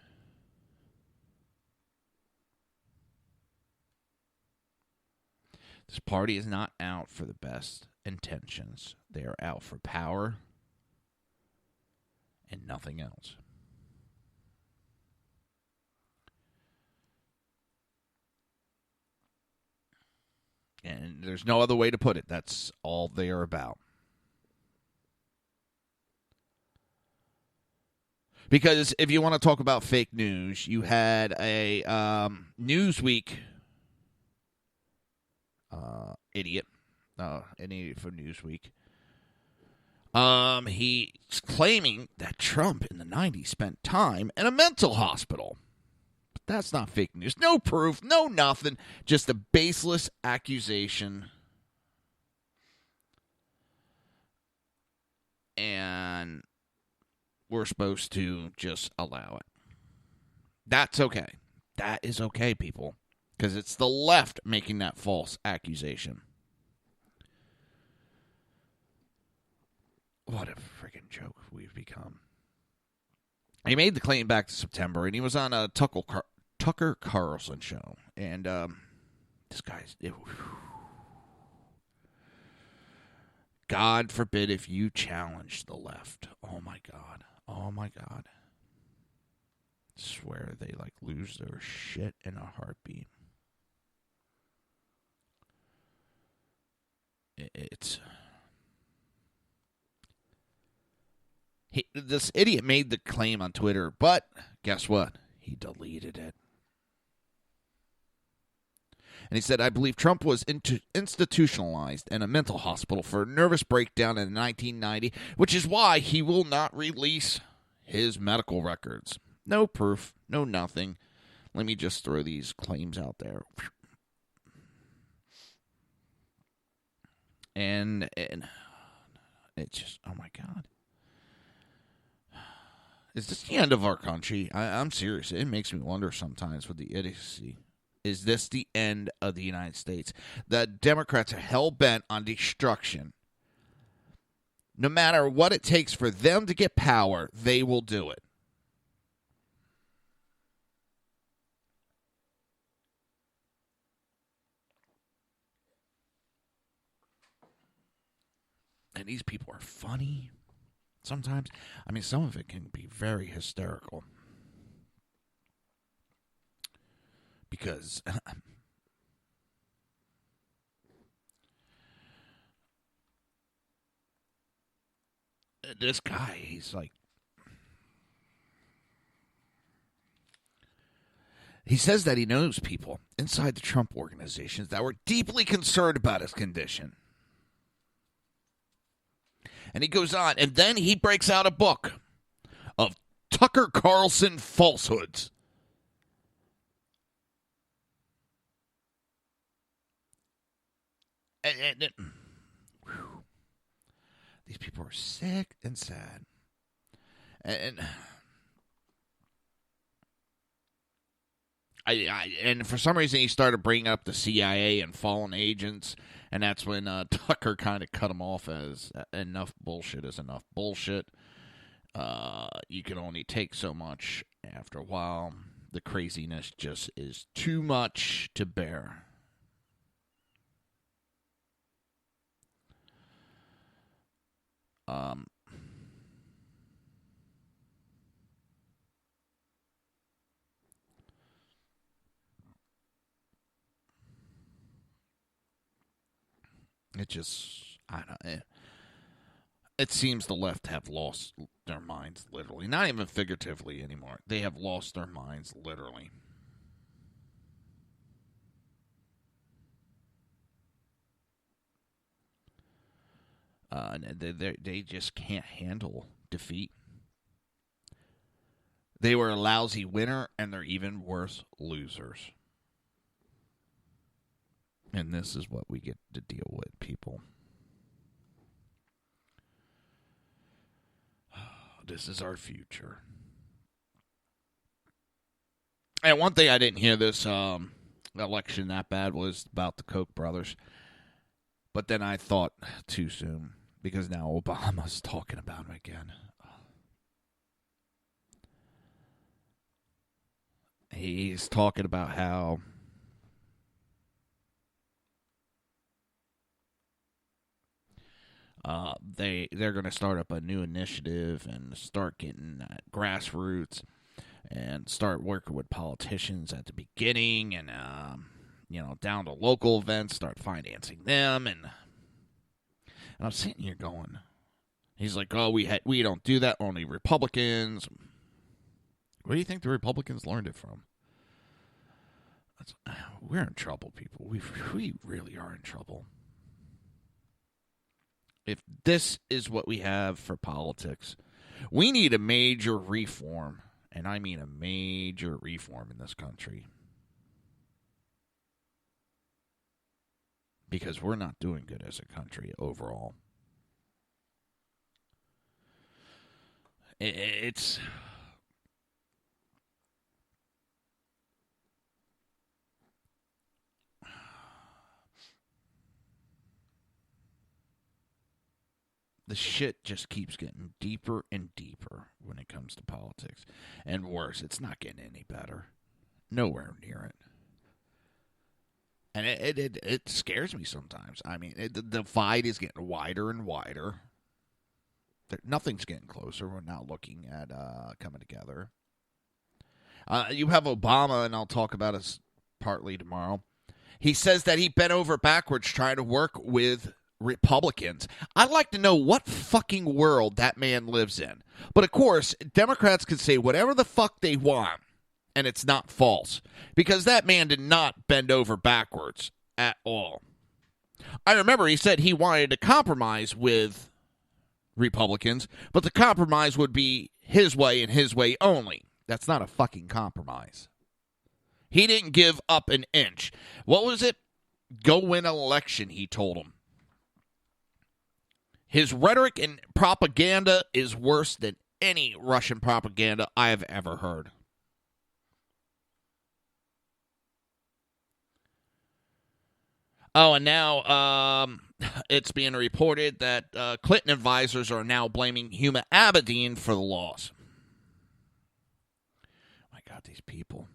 This party is not out for the best intentions. They are out for power and nothing else. And there's no other way to put it. That's all they are about. Because if you want to talk about fake news, you had a Newsweek idiot, an idiot from Newsweek. He's claiming that Trump in the 90s spent time in a mental hospital. But that's not fake news. No proof, no nothing. Just a baseless accusation. And we're supposed to just allow it. That's okay. That is okay, people. Because it's the left making that false accusation. What a freaking joke we've become. He made the claim back to September, and he was on a Tucker Carlson show. And this guy's... God forbid if you challenge the left. Oh, my God. Oh, my God. I swear they, lose their shit in a heartbeat. This idiot made the claim on Twitter, but guess what? He deleted it. And he said, I believe Trump was institutionalized in a mental hospital for a nervous breakdown in 1990, which is why he will not release his medical records. No proof, no nothing. Let me just throw these claims out there. And it's just, oh my God. Is this the end of our country? I'm serious. It makes me wonder sometimes with the idiocy. Is this the end of the United States? The Democrats are hell-bent on destruction. No matter what it takes for them to get power, they will do it. And these people are funny sometimes. I mean, some of it can be very hysterical. Because this guy, he's like, he says that he knows people inside the Trump organizations that were deeply concerned about his condition. And he goes on, and then he breaks out a book of Tucker Carlson falsehoods. And these people are sick and sad. And and for some reason he started bringing up the CIA and fallen agents, and that's when Tucker kind of cut him off as enough bullshit is enough bullshit. You can only take so much. After a while, the craziness just is too much to bear. It just, I don't know. It seems the left have lost their minds, literally. Not even figuratively anymore. They have lost their minds, literally. They just can't handle defeat. They were a lousy winner, and they're even worse losers. And this is what we get to deal with, people. This is our future. And one thing I didn't hear this election that bad was about the Koch brothers. But then I thought too soon, because now Obama's talking about them again. He's talking about how they're going to start up a new initiative and start getting grassroots and start working with politicians at the beginning and down to local events, start financing them, and I'm sitting here going, he's like, oh, we don't do that, only Republicans. Where do you think the Republicans learned it from? We're in trouble, people. We really are in trouble. If this is what we have for politics, we need a major reform, and I mean a major reform in this country. Because we're not doing good as a country overall. It's... The shit just keeps getting deeper and deeper when it comes to politics. And worse, it's not getting any better. Nowhere near it. And it scares me sometimes. I mean, the divide is getting wider and wider. Nothing's getting closer. We're not looking at coming together. You have Obama, and I'll talk about this partly tomorrow. He says that he bent over backwards trying to work with Republicans. I'd like to know what fucking world that man lives in. But of course, Democrats can say whatever the fuck they want, and it's not false. Because that man did not bend over backwards at all. I remember he said he wanted to compromise with Republicans, but the compromise would be his way and his way only. That's not a fucking compromise. He didn't give up an inch. What was it? Go win an election, he told him. His rhetoric and propaganda is worse than any Russian propaganda I have ever heard. Oh, and now it's being reported that Clinton advisors are now blaming Huma Abedin for the loss. My God, these people.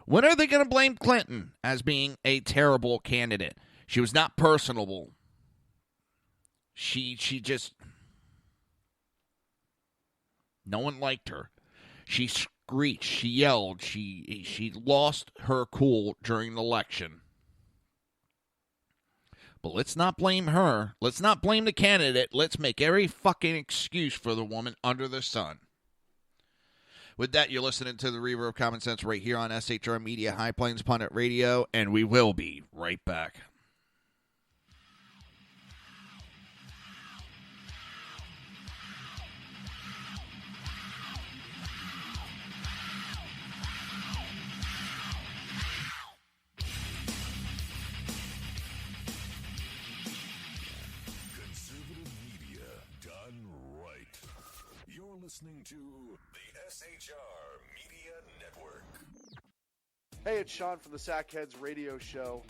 When are they going to blame Clinton as being a terrible candidate? She was not personable. She just... No one liked her. She screeched. She yelled. She lost her cool during the election. But let's not blame her. Let's not blame the candidate. Let's make every fucking excuse for the woman under the sun. With that, you're listening to the Reaver of Common Sense right here on SHR Media, High Plains Pundit Radio, and we will be right back. Listening to the SHR Media Network. Hey, it's Sean from the Sackheads Radio Show,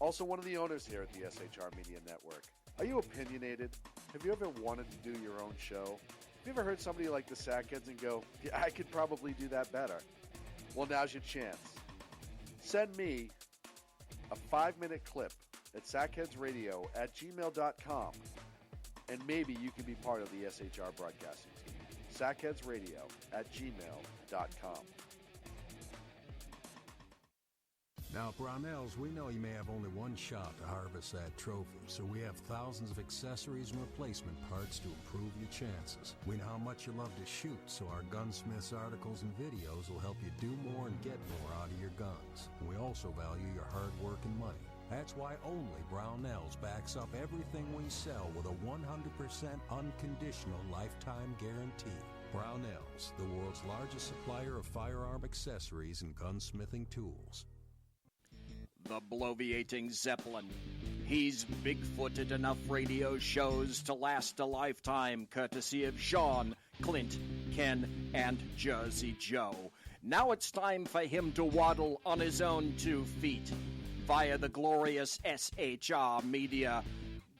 also one of the owners here at the SHR Media Network. Are you opinionated? Have you ever wanted to do your own show? Have you ever heard somebody like the Sackheads and go, yeah, I could probably do that better? Well, now's your chance. Send me a 5-minute clip at sackheadsradio@gmail.com, and maybe you can be part of the SHR broadcasting team. sackheadsradio@gmail.com. Now, Brownells, we know you may have only one shot to harvest that trophy, so we have thousands of accessories and replacement parts to improve your chances. We know how much you love to shoot, so our gunsmiths articles and videos will help you do more and get more out of your guns. We also value your hard work and money. That's why only Brownells backs up everything we sell with a 100% unconditional lifetime guarantee. Brownells, the world's largest supplier of firearm accessories and gunsmithing tools. The bloviating Zeppelin. He's big-footed enough radio shows to last a lifetime, courtesy of Sean, Clint, Ken, and Jersey Joe. Now it's time for him to waddle on his own 2 feet. Via the glorious SHR Media.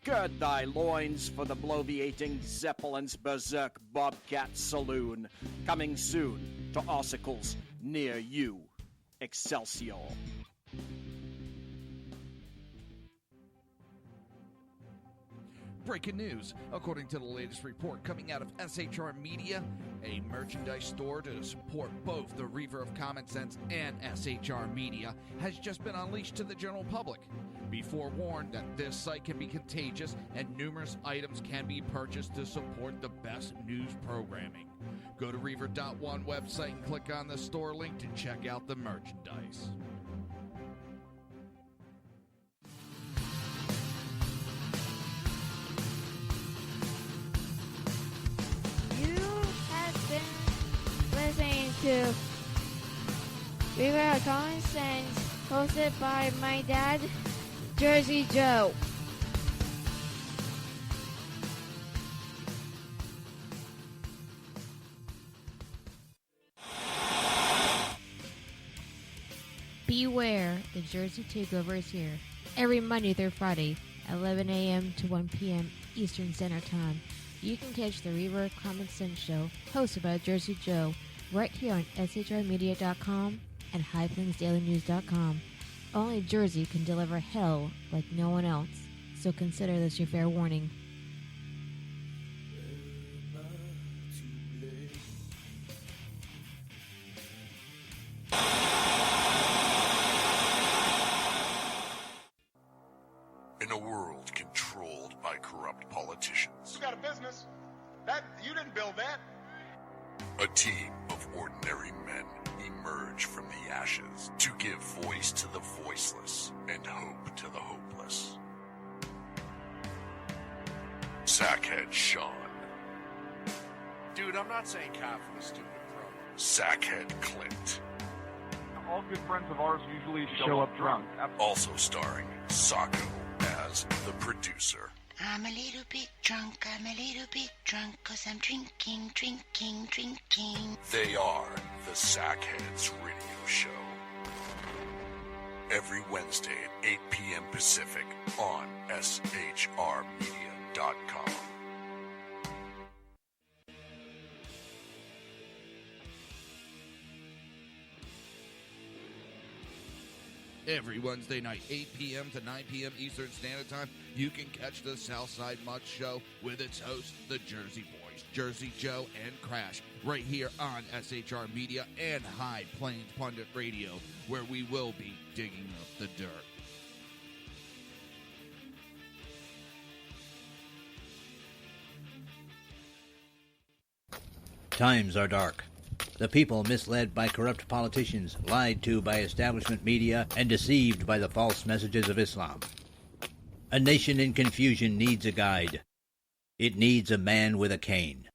Gird thy loins for the bloviating Zeppelin's Berserk Bobcat Saloon. Coming soon to Ossicles near you. Excelsior. Breaking news. According to the latest report coming out of SHR Media, a merchandise store to support both the Reaver of Common Sense and SHR Media has just been unleashed to the general public. Be forewarned that this site can be contagious and numerous items can be purchased to support the best news programming. Go to Reaver.one website and click on the store link to check out the merchandise. Listening to Reaver of Common Sense, hosted by my dad, Jersey Joe. Beware, the Jersey Takeover is here. Every Monday through Friday, 11 a.m. to 1 p.m. Eastern Standard Time. You can catch the Reaver of Common Sense show, hosted by Jersey Joe, right here on shrmedia.com and highplainsdailynews.com. Only Jersey can deliver hell like no one else, so consider this your fair warning. In a world controlled by corrupt politicians, You got a business. You didn't build that. a team of ordinary men emerge from the ashes to give voice to the voiceless and hope to the hopeless. Sackhead Sean. Dude, I'm not saying cop for the stupid pro. Sackhead Clint. All good friends of ours usually show up drunk. Also starring Sacco as the producer. I'm a little bit drunk, I'm a little bit drunk, 'cause I'm drinking, drinking, drinking. They are the Sackheads Radio Show. Every Wednesday at 8 p.m. Pacific on shrmedia.com. Every Wednesday night, 8 p.m. to 9 p.m. Eastern Standard Time, you can catch the Southside Mutt Show with its hosts, the Jersey Boys, Jersey Joe and Crash, right here on SHR Media and High Plains Pundit Radio, where we will be digging up the dirt. Times are dark. The people misled by corrupt politicians, lied to by establishment media, and deceived by the false messages of Islam. A nation in confusion needs a guide. It needs a man with a cane.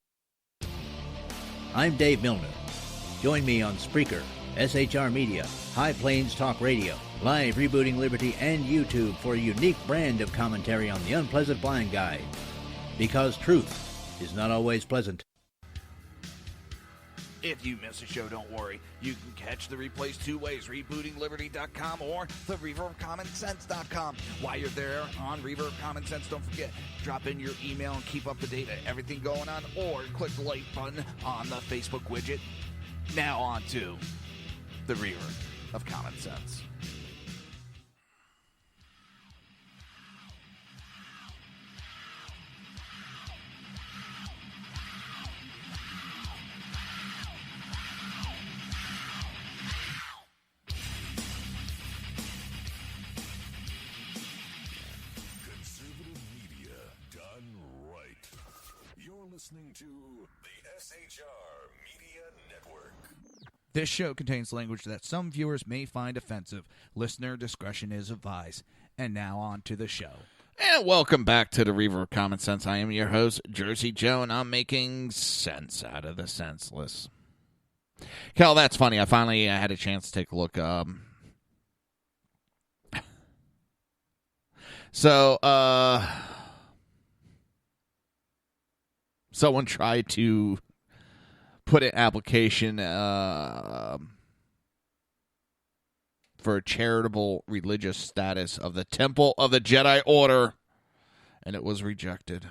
I'm Dave Milner. Join me on Spreaker, SHR Media, High Plains Talk Radio, Live Rebooting Liberty, and YouTube for a unique brand of commentary on the unpleasant blind guide. Because truth is not always pleasant. If you miss a show, don't worry. You can catch the replays two ways, rebootingliberty.com or the Reaver of Common Sense.com. While you're there on Reaver of Common Sense, don't forget, drop in your email and keep up to date on everything going on, or click the like button on the Facebook widget. Now on to the Reaver of Common Sense. Listening to the SHR Media Network. This show contains language that some viewers may find offensive. Listener discretion is advised. And now on to the show. And welcome back to the Reaver of Common Sense. I am your host, Jersey Joe, and I'm making sense out of the senseless. Cal, that's funny. I finally had a chance to take a look. Someone tried to put an application for a charitable religious status of the Temple of the Jedi Order, and it was rejected.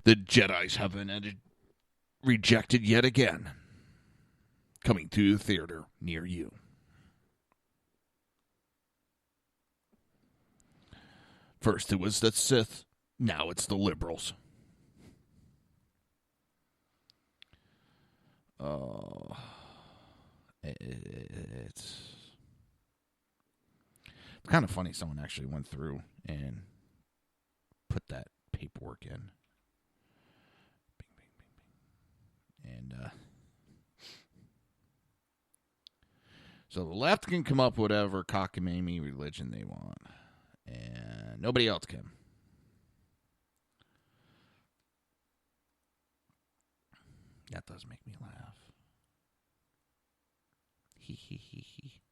The Jedis have been rejected yet again. Coming to the theater near you. First it was the Sith, now it's the liberals. It's kind of funny someone actually went through and put that paperwork in. Bing, bing, bing, bing. And so the left can come up with whatever cockamamie religion they want, and nobody else can. That does make me laugh. Hee hee hee hee.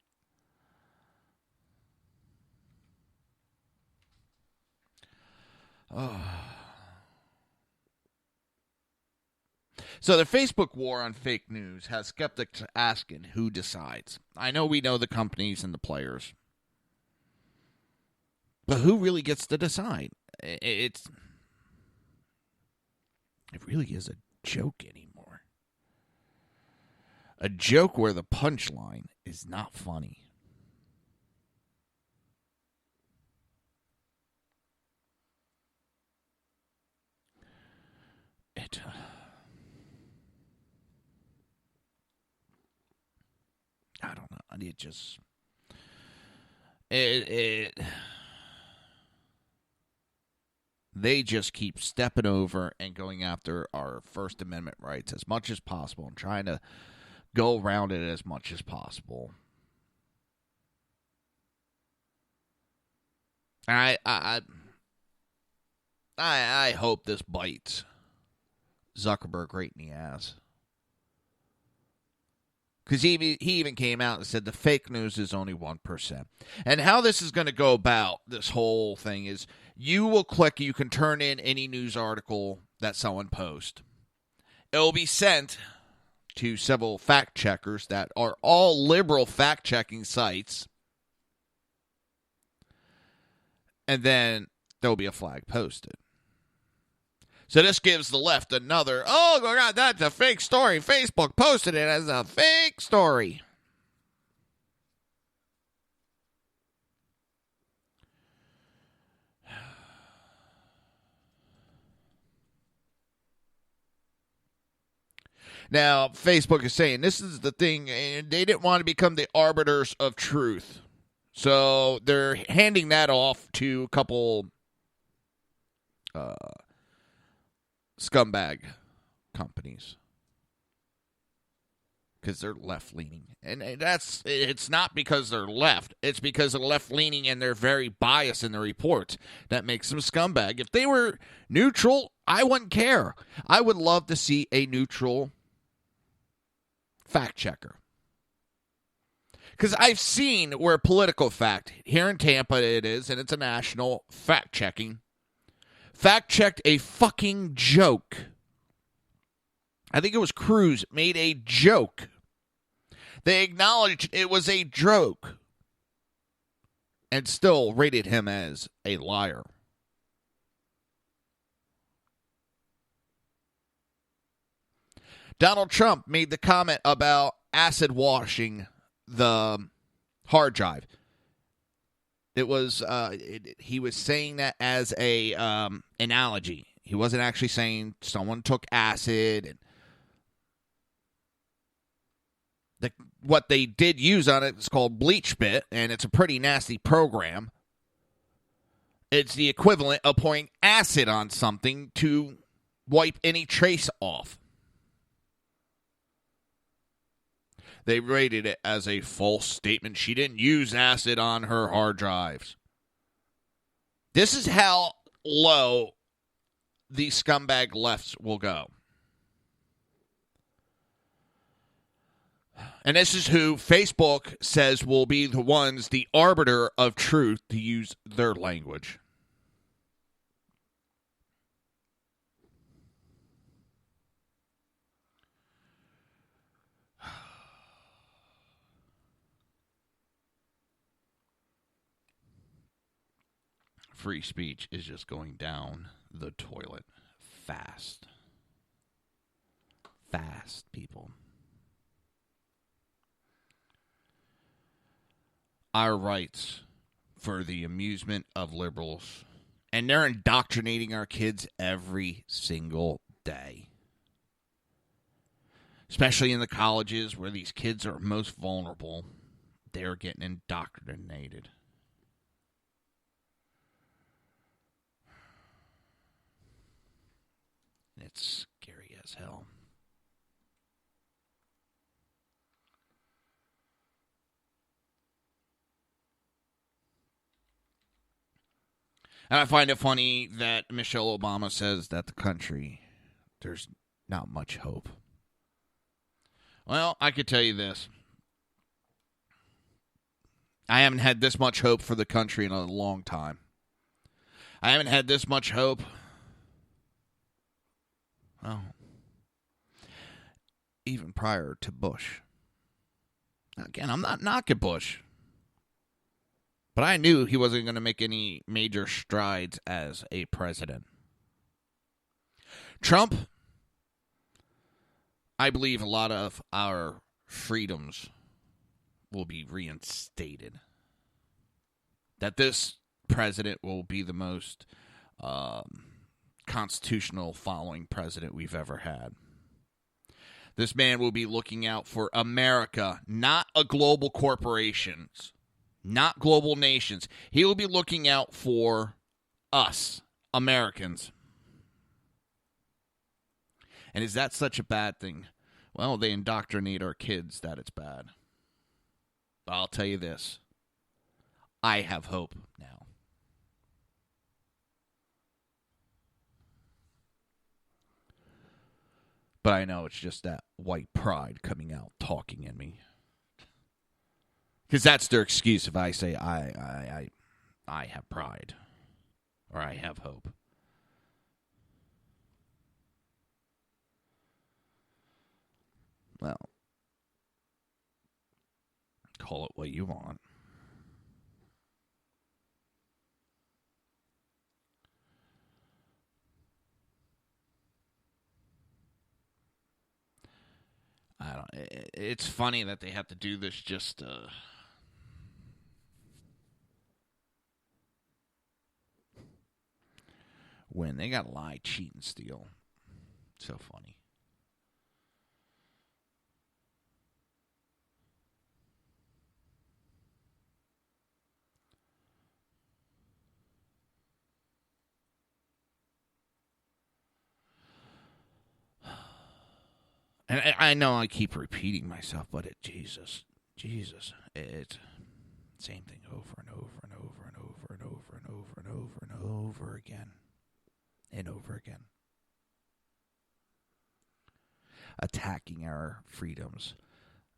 Oh. So the Facebook war on fake news has skeptics asking who decides. I know we know the companies and the players. But who really gets to decide? It really is a joke anymore. A joke where the punchline is not funny. I don't know. It just... They just keep stepping over and going after our First Amendment rights as much as possible and trying to go around it as much as possible. I hope this bites Zuckerberg right in the ass. Because he even came out and said the fake news is only 1%. And how this is going to go about, this whole thing, is You will click, you can turn in any news article that someone posts. It will be sent to several fact checkers that are all liberal fact checking sites. And then there will be a flag posted. So this gives the left another, oh, God, that's a fake story. Facebook posted it as a fake story. Now, Facebook is saying this is the thing, and they didn't want to become the arbiters of truth. So they're handing that off to a couple scumbag companies because they're left-leaning. And it's not because they're left. It's because they're left-leaning and they're very biased in their reports. That makes them scumbag. If they were neutral, I wouldn't care. I would love to see a neutral fact checker. Because I've seen where political fact, here in Tampa it is, and it's a national fact checking, fact checked a fucking joke. I think it was Cruz made a joke. They acknowledged it was a joke and still rated him as a liar. Donald Trump made the comment about acid washing the hard drive. It was he was saying that as a analogy. He wasn't actually saying someone took acid. And what they did use on it is called Bleach Bit, and it's a pretty nasty program. It's the equivalent of pouring acid on something to wipe any trace off. They rated it as a false statement. She didn't use acid on her hard drives. This is how low the scumbag lefts will go. And this is who Facebook says will be the ones, the arbiter of truth, to use their language. Free speech is just going down the toilet fast. Fast, people. Our rights for the amusement of liberals. And they're indoctrinating our kids every single day. Especially in the colleges where these kids are most vulnerable. They're getting indoctrinated. It's scary as hell. And I find it funny that Michelle Obama says that the country, there's not much hope. Well, I could tell you this. I haven't had this much hope for the country in a long time. I haven't had this much hope. Oh. Even prior to Bush. Again, I'm not knocking Bush. But I knew he wasn't going to make any major strides as a president. Trump, I believe a lot of our freedoms will be reinstated. That this president will be the most constitutional following president we've ever had. This man will be looking out for America, not a global corporations, not global nations. He will be looking out for us, Americans. And is that such a bad thing? Well, they indoctrinate our kids that it's bad. But I'll tell you this. I have hope now. But I know it's just that white pride coming out talking in me. Because that's their excuse if I say I have pride. Or I have hope. Well, call it what you want. I don't. It's funny that they have to do this just. When they got lie, cheat, and steal. So funny. And I know I keep repeating myself, but Jesus, it's same thing over and over and over and over and over and over and over and over again. And over again. Attacking our freedoms.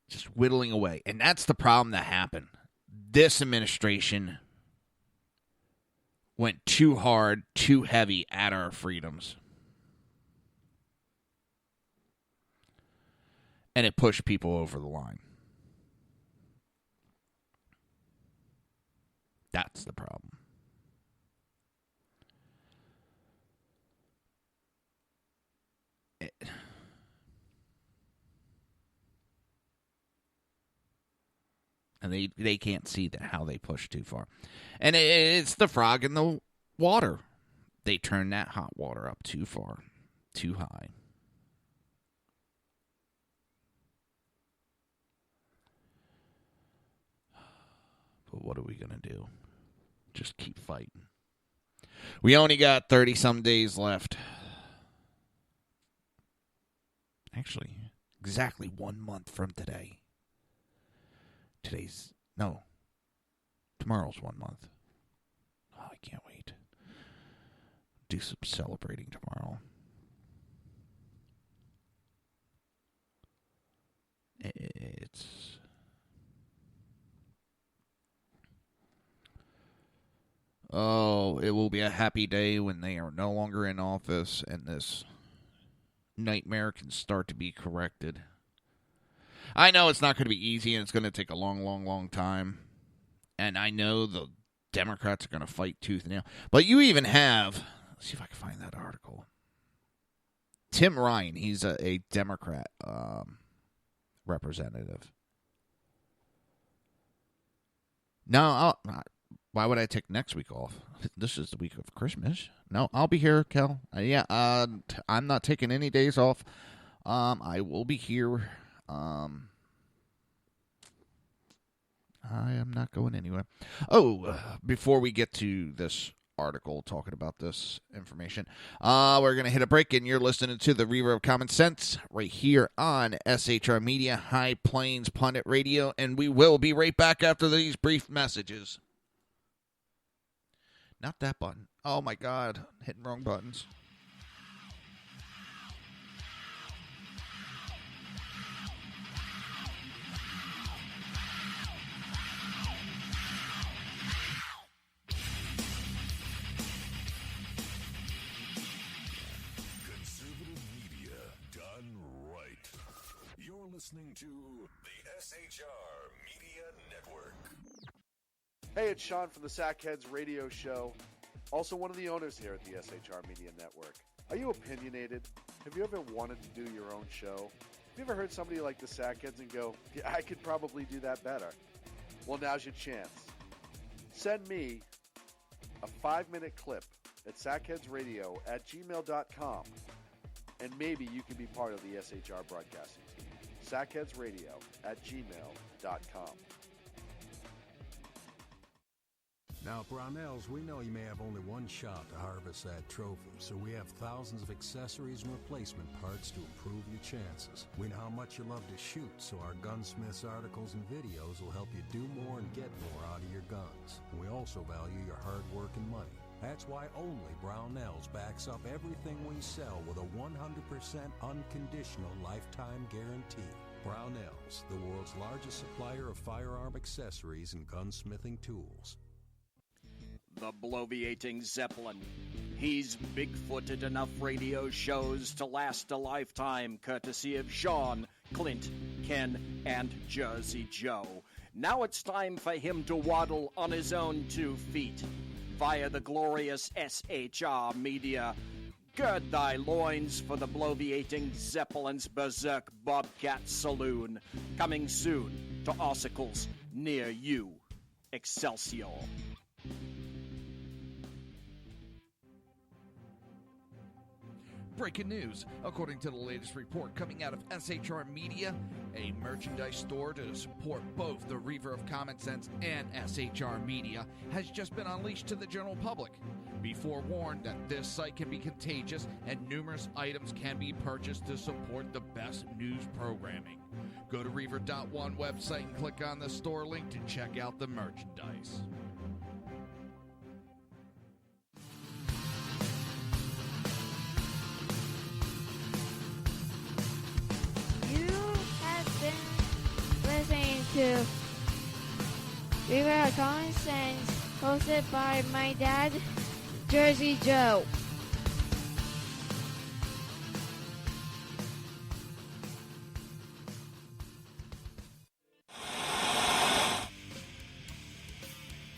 Just whittling away. And that's the problem that happened. This administration went too hard, too heavy at our freedoms. And it pushed people over the line. That's the problem. And they can't see that how they push too far. And it's the frog in the water. They turn that hot water up too far, too high. But what are we going to do? Just keep fighting. We only got 30-some days left. Actually, exactly 1 month from today. Tomorrow's 1 month. Oh, I can't wait. Do some celebrating tomorrow. It will be a happy day when they are no longer in office and this nightmare can start to be corrected. I know it's not going to be easy and it's going to take a long, long, long time. And I know the Democrats are going to fight tooth and nail. But you even have, let's see if I can find that article. Tim Ryan, he's a Democrat representative. No, why would I take next week off? This is the week of Christmas. No, I'll be here, Kel. I'm not taking any days off. I will be here. I am not going anywhere. Before we get to this article talking about this information, we're going to hit a break, and you're listening to the Reaver of Common Sense right here on SHR Media, High Plains Pundit Radio, and we will be right back after these brief messages. Not that button. Oh, my God. Hitting wrong buttons. Listening to the SHR Media Network. Hey, it's Sean from the Sackheads Radio Show. Also one of the owners here at the SHR Media Network. Are you opinionated? Have you ever wanted to do your own show? Have you ever heard somebody like the Sackheads and go, yeah, I could probably do that better? Well, now's your chance. Send me a 5-minute clip at sackheadsradio@gmail.com, and maybe you can be part of the SHR broadcasting team. sackheadsradio@gmail.com. Now, Brownells, we know you may have only one shot to harvest that trophy, so we have thousands of accessories and replacement parts to improve your chances. We know how much you love to shoot, so our gunsmiths articles and videos will help you do more and get more out of your guns. We also value your hard work and money. That's why only Brownells backs up everything we sell with a 100% unconditional lifetime guarantee. Brownells, the world's largest supplier of firearm accessories and gunsmithing tools. The the bloviating Zeppelin. He's big-footed enough radio shows to last a lifetime, courtesy of Sean, Clint, Ken, and Jersey Joe. Now it's time for him to waddle on his own 2 feet via the glorious SHR Media. Gird thy loins for the bloviating Zeppelin's Berserk Bobcat Saloon. Coming soon to Ossicles near you. Excelsior. Breaking news. According to the latest report coming out of SHR Media, a merchandise store to support both the Reaver of Common Sense and SHR Media has just been unleashed to the general public. Be forewarned that this site can be contagious and numerous items can be purchased to support the best news programming. Go to Reaver.one website and click on the store link to check out the merchandise. Listening to Reaver of Common Sense, hosted by my dad, Jersey Joe.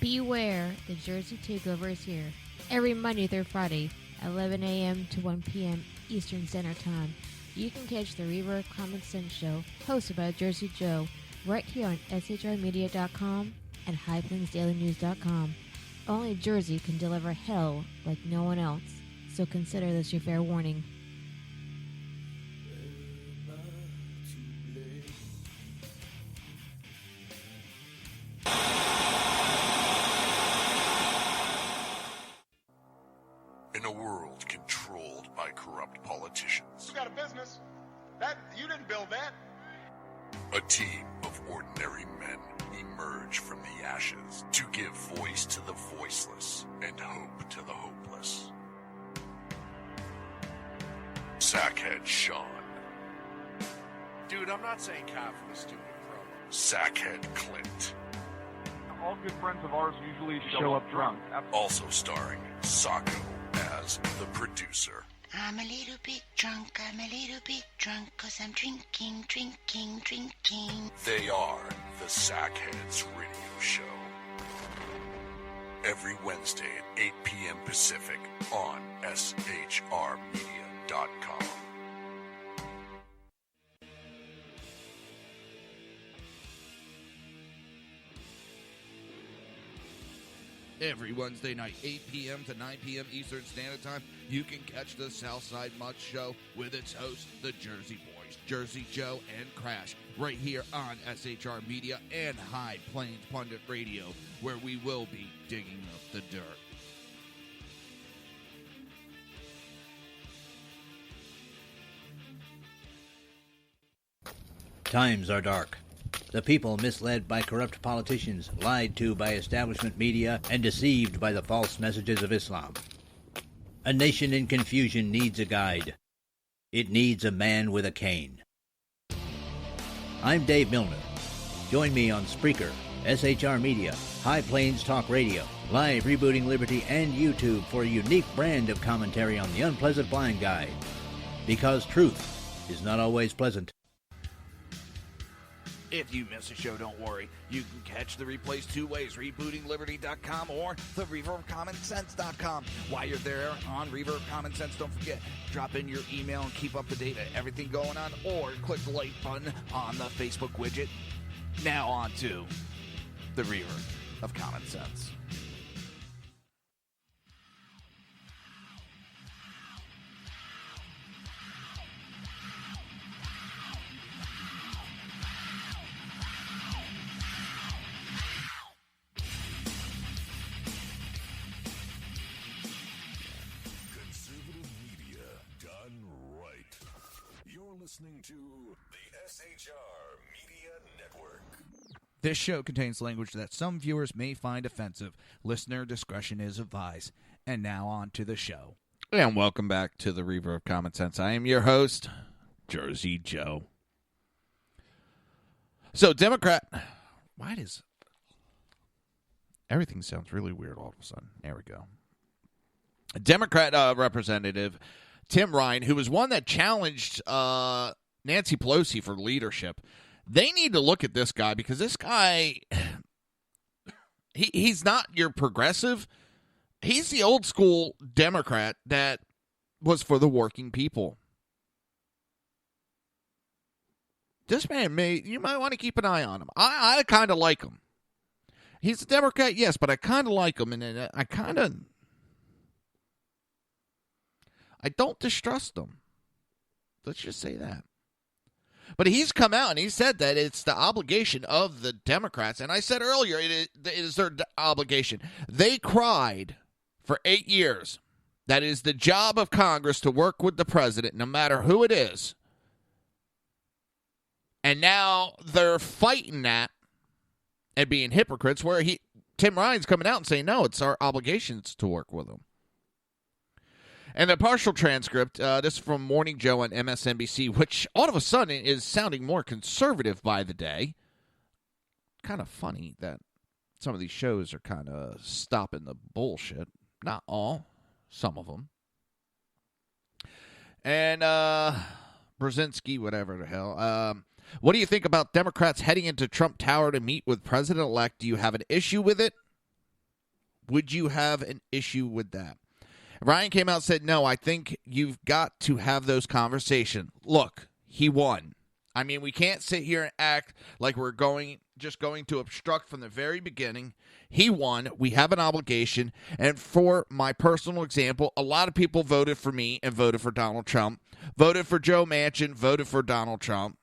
Beware, the Jersey Takeover is here. Every Monday through Friday, 11 a.m. to 1 p.m. Eastern Standard Time. You can catch the Reaver of Common Sense show, hosted by Jersey Joe, right here on shrmedia.com and highplainsdailynews.com. Only Jersey can deliver hell like no one else, so consider this your fair warning. In a world controlled by corrupt politicians, You got a business. That you didn't build that. a team of ordinary men emerge from the ashes to give voice to the voiceless and hope to the hopeless. Sackhead Sean, Dude, I'm not saying cow for the stupid pro. Sackhead Clint, All good friends of ours usually show up drunk. also starring Sacco as the producer. I'm a little bit drunk, cause I'm drinking. They are the Sackheads Radio Show. Every Wednesday at 8 p.m. Pacific on shrmedia.com. Every Wednesday night, 8 p.m. to 9 p.m. Eastern Standard Time, you can catch the Southside Mutt Show with its hosts, the Jersey Boys, Jersey Joe and Crash, right here on SHR Media and High Plains Pundit Radio, where we will be digging up the dirt. Times are dark. The people misled by corrupt politicians, lied to by establishment media, and deceived by the false messages of Islam. A nation in confusion needs a guide. It needs a man with a cane. I'm Dave Milner. Join me on Spreaker, SHR Media, High Plains Talk Radio, Live Rebooting Liberty, and YouTube for a unique brand of commentary on the unpleasant blind guide. Because truth is not always pleasant. If you miss a show, don't worry. You can catch the replays 2 ways, rebootingliberty.com or the reverofcommonsense.com. While you're there on Reaver of Common Sense, don't forget, drop in your email and keep up to date on everything going on, or click the like button on the Facebook widget. Now on to the Reaver of Common Sense. Listening to the SHR Media Network. This show contains language that some viewers may find offensive. Listener discretion is advised. And now on to the show. And welcome back to the Reaver of Common Sense. I am your host, Jersey Joe. So, Democrat, why does Everything sounds really weird all of a sudden. There we go. Democrat Representative Tim Ryan, who was one that challenged Nancy Pelosi for leadership, they need to look at this guy because this guy, he's not your progressive. He's the old school Democrat that was for the working people. This man, you might want to keep an eye on him. I kind of like him. He's a Democrat, yes, but I kind of like him, and I don't distrust him. Let's just say that. But he's come out and he said that it's the obligation of the Democrats, and I said earlier it is their obligation. They cried for 8 years that it is the job of Congress to work with the president, no matter who it is. And now they're fighting that and being hypocrites where Tim Ryan's coming out and saying, no, it's our obligations to work with them. And the partial transcript, this is from Morning Joe on MSNBC, which all of a sudden is sounding more conservative by the day. Kind of funny that some of these shows are kind of stopping the bullshit. Not all, some of them. And Brzezinski, whatever the hell. What do you think about Democrats heading into Trump Tower to meet with President-elect? Do you have an issue with it? Would you have an issue with that? Ryan came out and said, no, I think you've got to have those conversations. Look, he won. I mean, we can't sit here and act like we're just going to obstruct from the very beginning. He won. We have an obligation. And for my personal example, a lot of people voted for me and voted for Donald Trump, voted for Joe Manchin, voted for Donald Trump.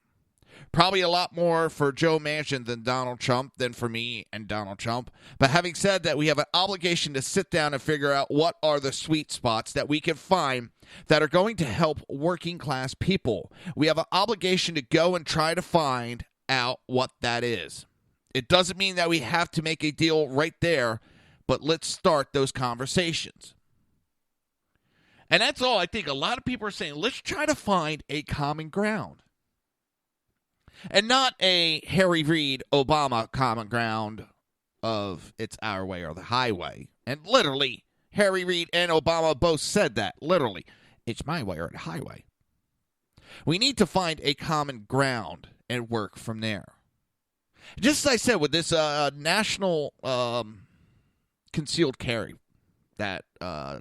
Probably a lot more for Joe Manchin than Donald Trump than for me and Donald Trump. But having said that, we have an obligation to sit down and figure out what are the sweet spots that we can find that are going to help working class people. We have an obligation to go and try to find out what that is. It doesn't mean that we have to make a deal right there, but let's start those conversations. And that's all I think a lot of people are saying. Let's try to find a common ground. And not a Harry Reid Obama common ground of it's our way or the highway. And literally, Harry Reid and Obama both said that. Literally, it's my way or the highway. We need to find a common ground and work from there. Just as I said, with this national concealed carry that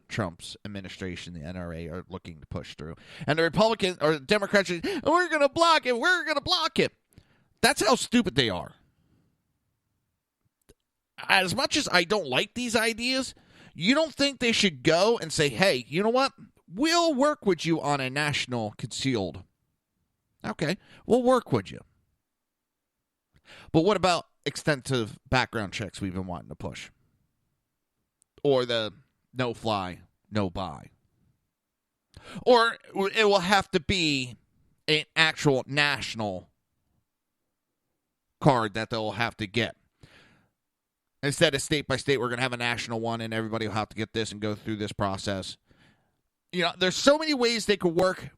Trump's administration, the NRA, are looking to push through. And the Republicans or the Democrats are, we're going to block it, we're going to block it. That's how stupid they are. As much as I don't like these ideas, you don't think they should go and say, hey, you know what? We'll work with you on a national concealed. Okay, we'll work with you. But what about extensive background checks we've been wanting to push? Or the no fly, no buy. Or it will have to be an actual national card that they'll have to get. Instead of state by state, we're going to have a national one and everybody will have to get this and go through this process. You know, there's so many ways they could work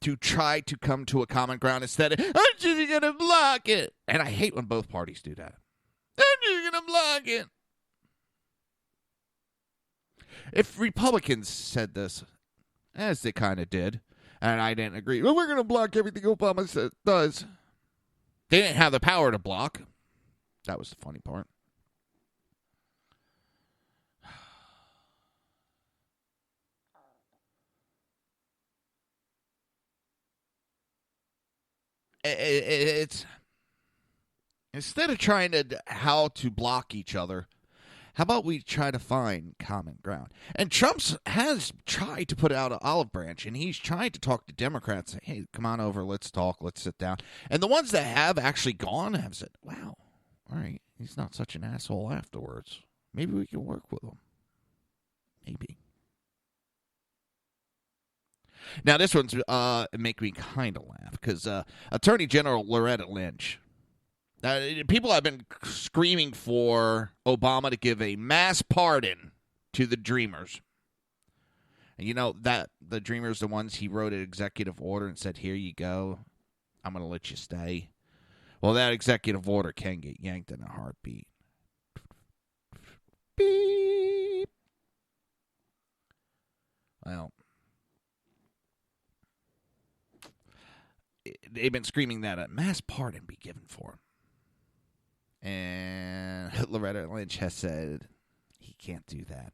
to try to come to a common ground instead of, I'm just going to block it. And I hate when both parties do that. I'm just going to block it. If Republicans said this, as they kind of did, and I didn't agree, well, we're going to block everything Obama does. They didn't have the power to block. That was the funny part. It's instead of trying to how to block each other, how about we try to find common ground? And Trump has tried to put out an olive branch, and he's tried to talk to Democrats, say, hey, come on over, let's talk, let's sit down. And the ones that have actually gone have said, wow, all right, he's not such an asshole afterwards. Maybe we can work with him. Maybe. Now, this one's make me kind of laugh, because Attorney General Loretta Lynch, people have been screaming for Obama to give a mass pardon to the Dreamers. And you know that the Dreamers, the ones he wrote an executive order and said, here you go, I'm going to let you stay. Well, that executive order can get yanked in a heartbeat. Beep. Well, they've been screaming that a mass pardon be given for him. And Loretta Lynch has said he can't do that.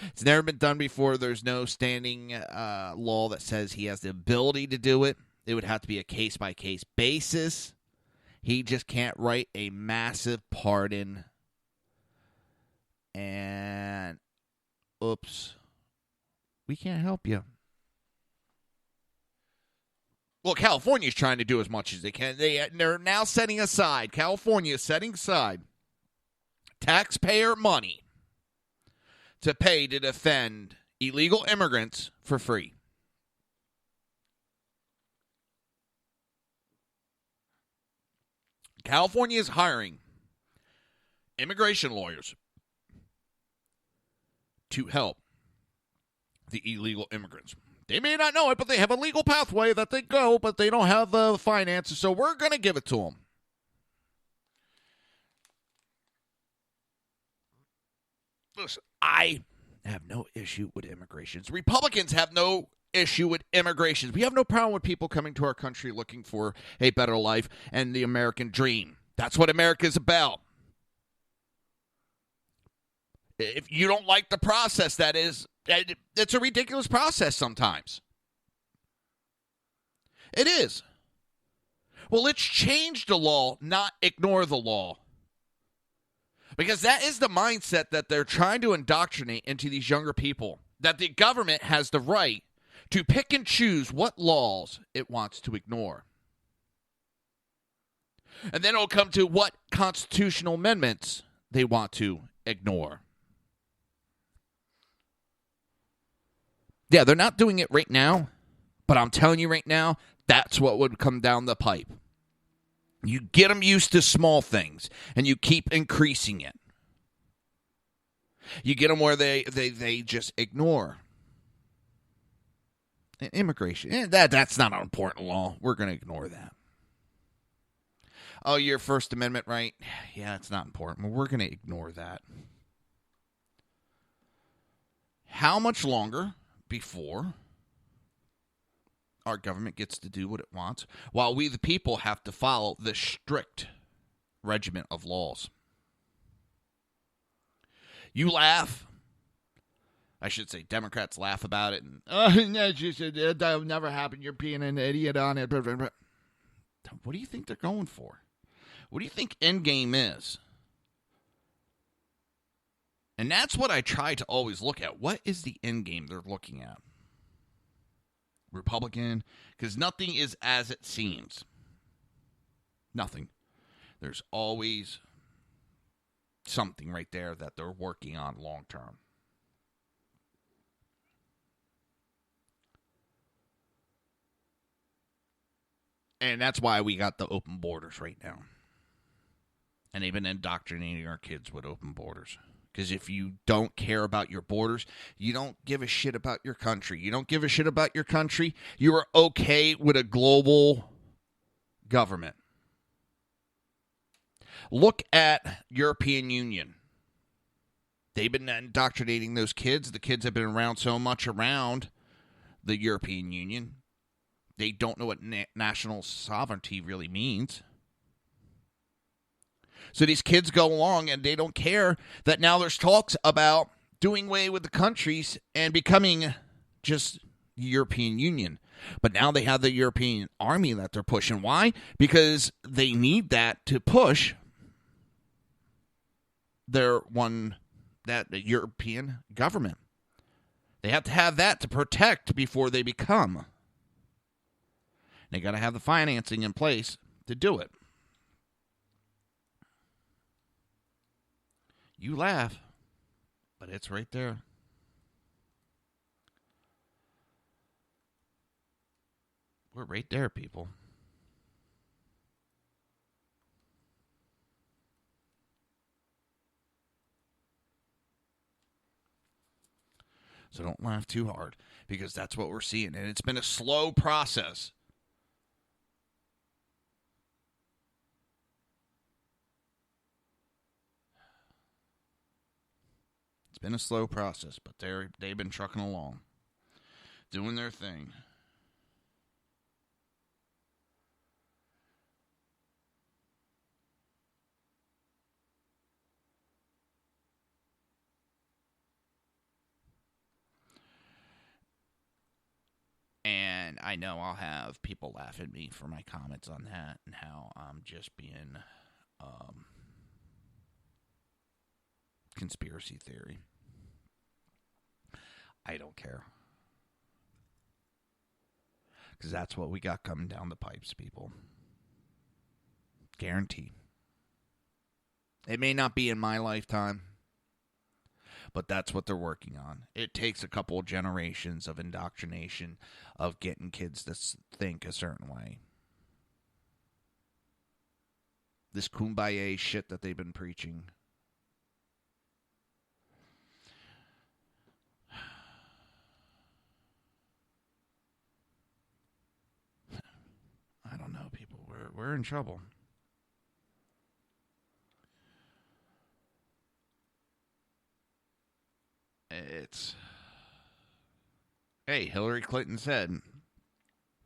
It's never been done before. There's no standing law that says he has the ability to do it. It would have to be a case-by-case basis. He just can't write a massive pardon. And, oops, we can't help you. Well, California's trying to do as much as they can. They're now setting aside, California is setting aside taxpayer money to pay to defend illegal immigrants for free. California is hiring immigration lawyers to help the illegal immigrants. They may not know it, but they have a legal pathway that they go, but they don't have the finances, so we're going to give it to them. Listen, I have no issue with immigrations. Republicans have no issue with immigrations. We have no problem with people coming to our country looking for a better life and the American dream. That's what America is about. If you don't like the process, it's a ridiculous process sometimes. It is. Well, let's change the law, not ignore the law. Because that is the mindset that they're trying to indoctrinate into these younger people. That the government has the right to pick and choose what laws it wants to ignore. And then it'll come to what constitutional amendments they want to ignore. Yeah, they're not doing it right now, but I'm telling you right now, that's what would come down the pipe. You get them used to small things, and you keep increasing it. You get them where they just ignore. Immigration, that's not an important law. We're going to ignore that. Oh, your First Amendment right? Yeah, it's not important. We're going to ignore that. How much longer before our government gets to do what it wants, while we the people have to follow the strict regimen of laws? You laugh. I should say Democrats laugh about it. And, that'll never happen. You're being an idiot on it. What do you think they're going for? What do you think endgame is? And that's what I try to always look at. What is the end game they're looking at? Republican? Because nothing is as it seems. Nothing. There's always something right there that they're working on long term. And that's why we got the open borders right now. And they've been indoctrinating our kids with open borders. Because if you don't care about your borders, you don't give a shit about your country. You don't give a shit about your country, you are okay with a global government. Look at European Union. They've been indoctrinating those kids. The kids have been around so much around the European Union. They don't know what national sovereignty really means. So these kids go along and they don't care that now there's talks about doing away with the countries and becoming just the European Union. But now they have the European army that they're pushing. Why? Because they need that to push the European government. They have to have that to protect before they become. They got to have the financing in place to do it. You laugh, but it's right there. We're right there, people. So don't laugh too hard, because that's what we're seeing. And it's been a slow process. It's been a slow process, but they've been trucking along, doing their thing. And I know I'll have people laugh at me for my comments on that and how I'm just being conspiracy theory. I don't care. Because that's what we got coming down the pipes, people. Guaranteed. It may not be in my lifetime, but that's what they're working on. It takes a couple of generations of indoctrination of getting kids to think a certain way. This kumbaya shit that they've been preaching. I don't know, people. We're in trouble. Hey, Hillary Clinton said,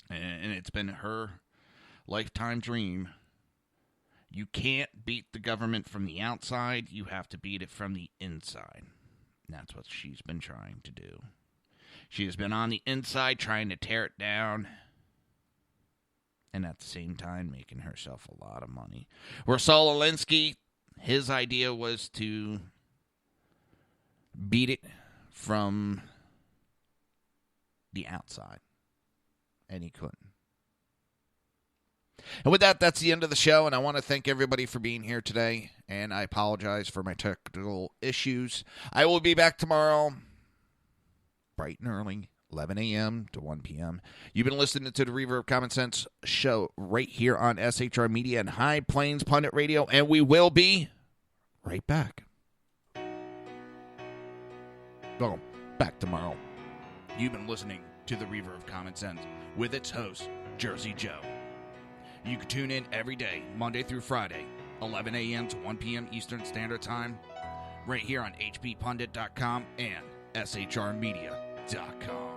and it's been her lifetime dream, you can't beat the government from the outside, you have to beat it from the inside. And that's what she's been trying to do. She has been on the inside trying to tear it down, and at the same time making herself a lot of money. Where Saul Alinsky, his idea was to beat it from the outside, and he couldn't. And with that, that's the end of the show, and I want to thank everybody for being here today, and I apologize for my technical issues. I will be back tomorrow, bright and early, 11 a.m. to 1 p.m. You've been listening to the Reaver of Common Sense show right here on SHR Media and High Plains Pundit Radio, and we will be right back. Well, back tomorrow. You've been listening to the Reaver of Common Sense with its host, Jersey Joe. You can tune in every day, Monday through Friday, 11 a.m. to 1 p.m. Eastern Standard Time, right here on hppundit.com and shrmedia.com.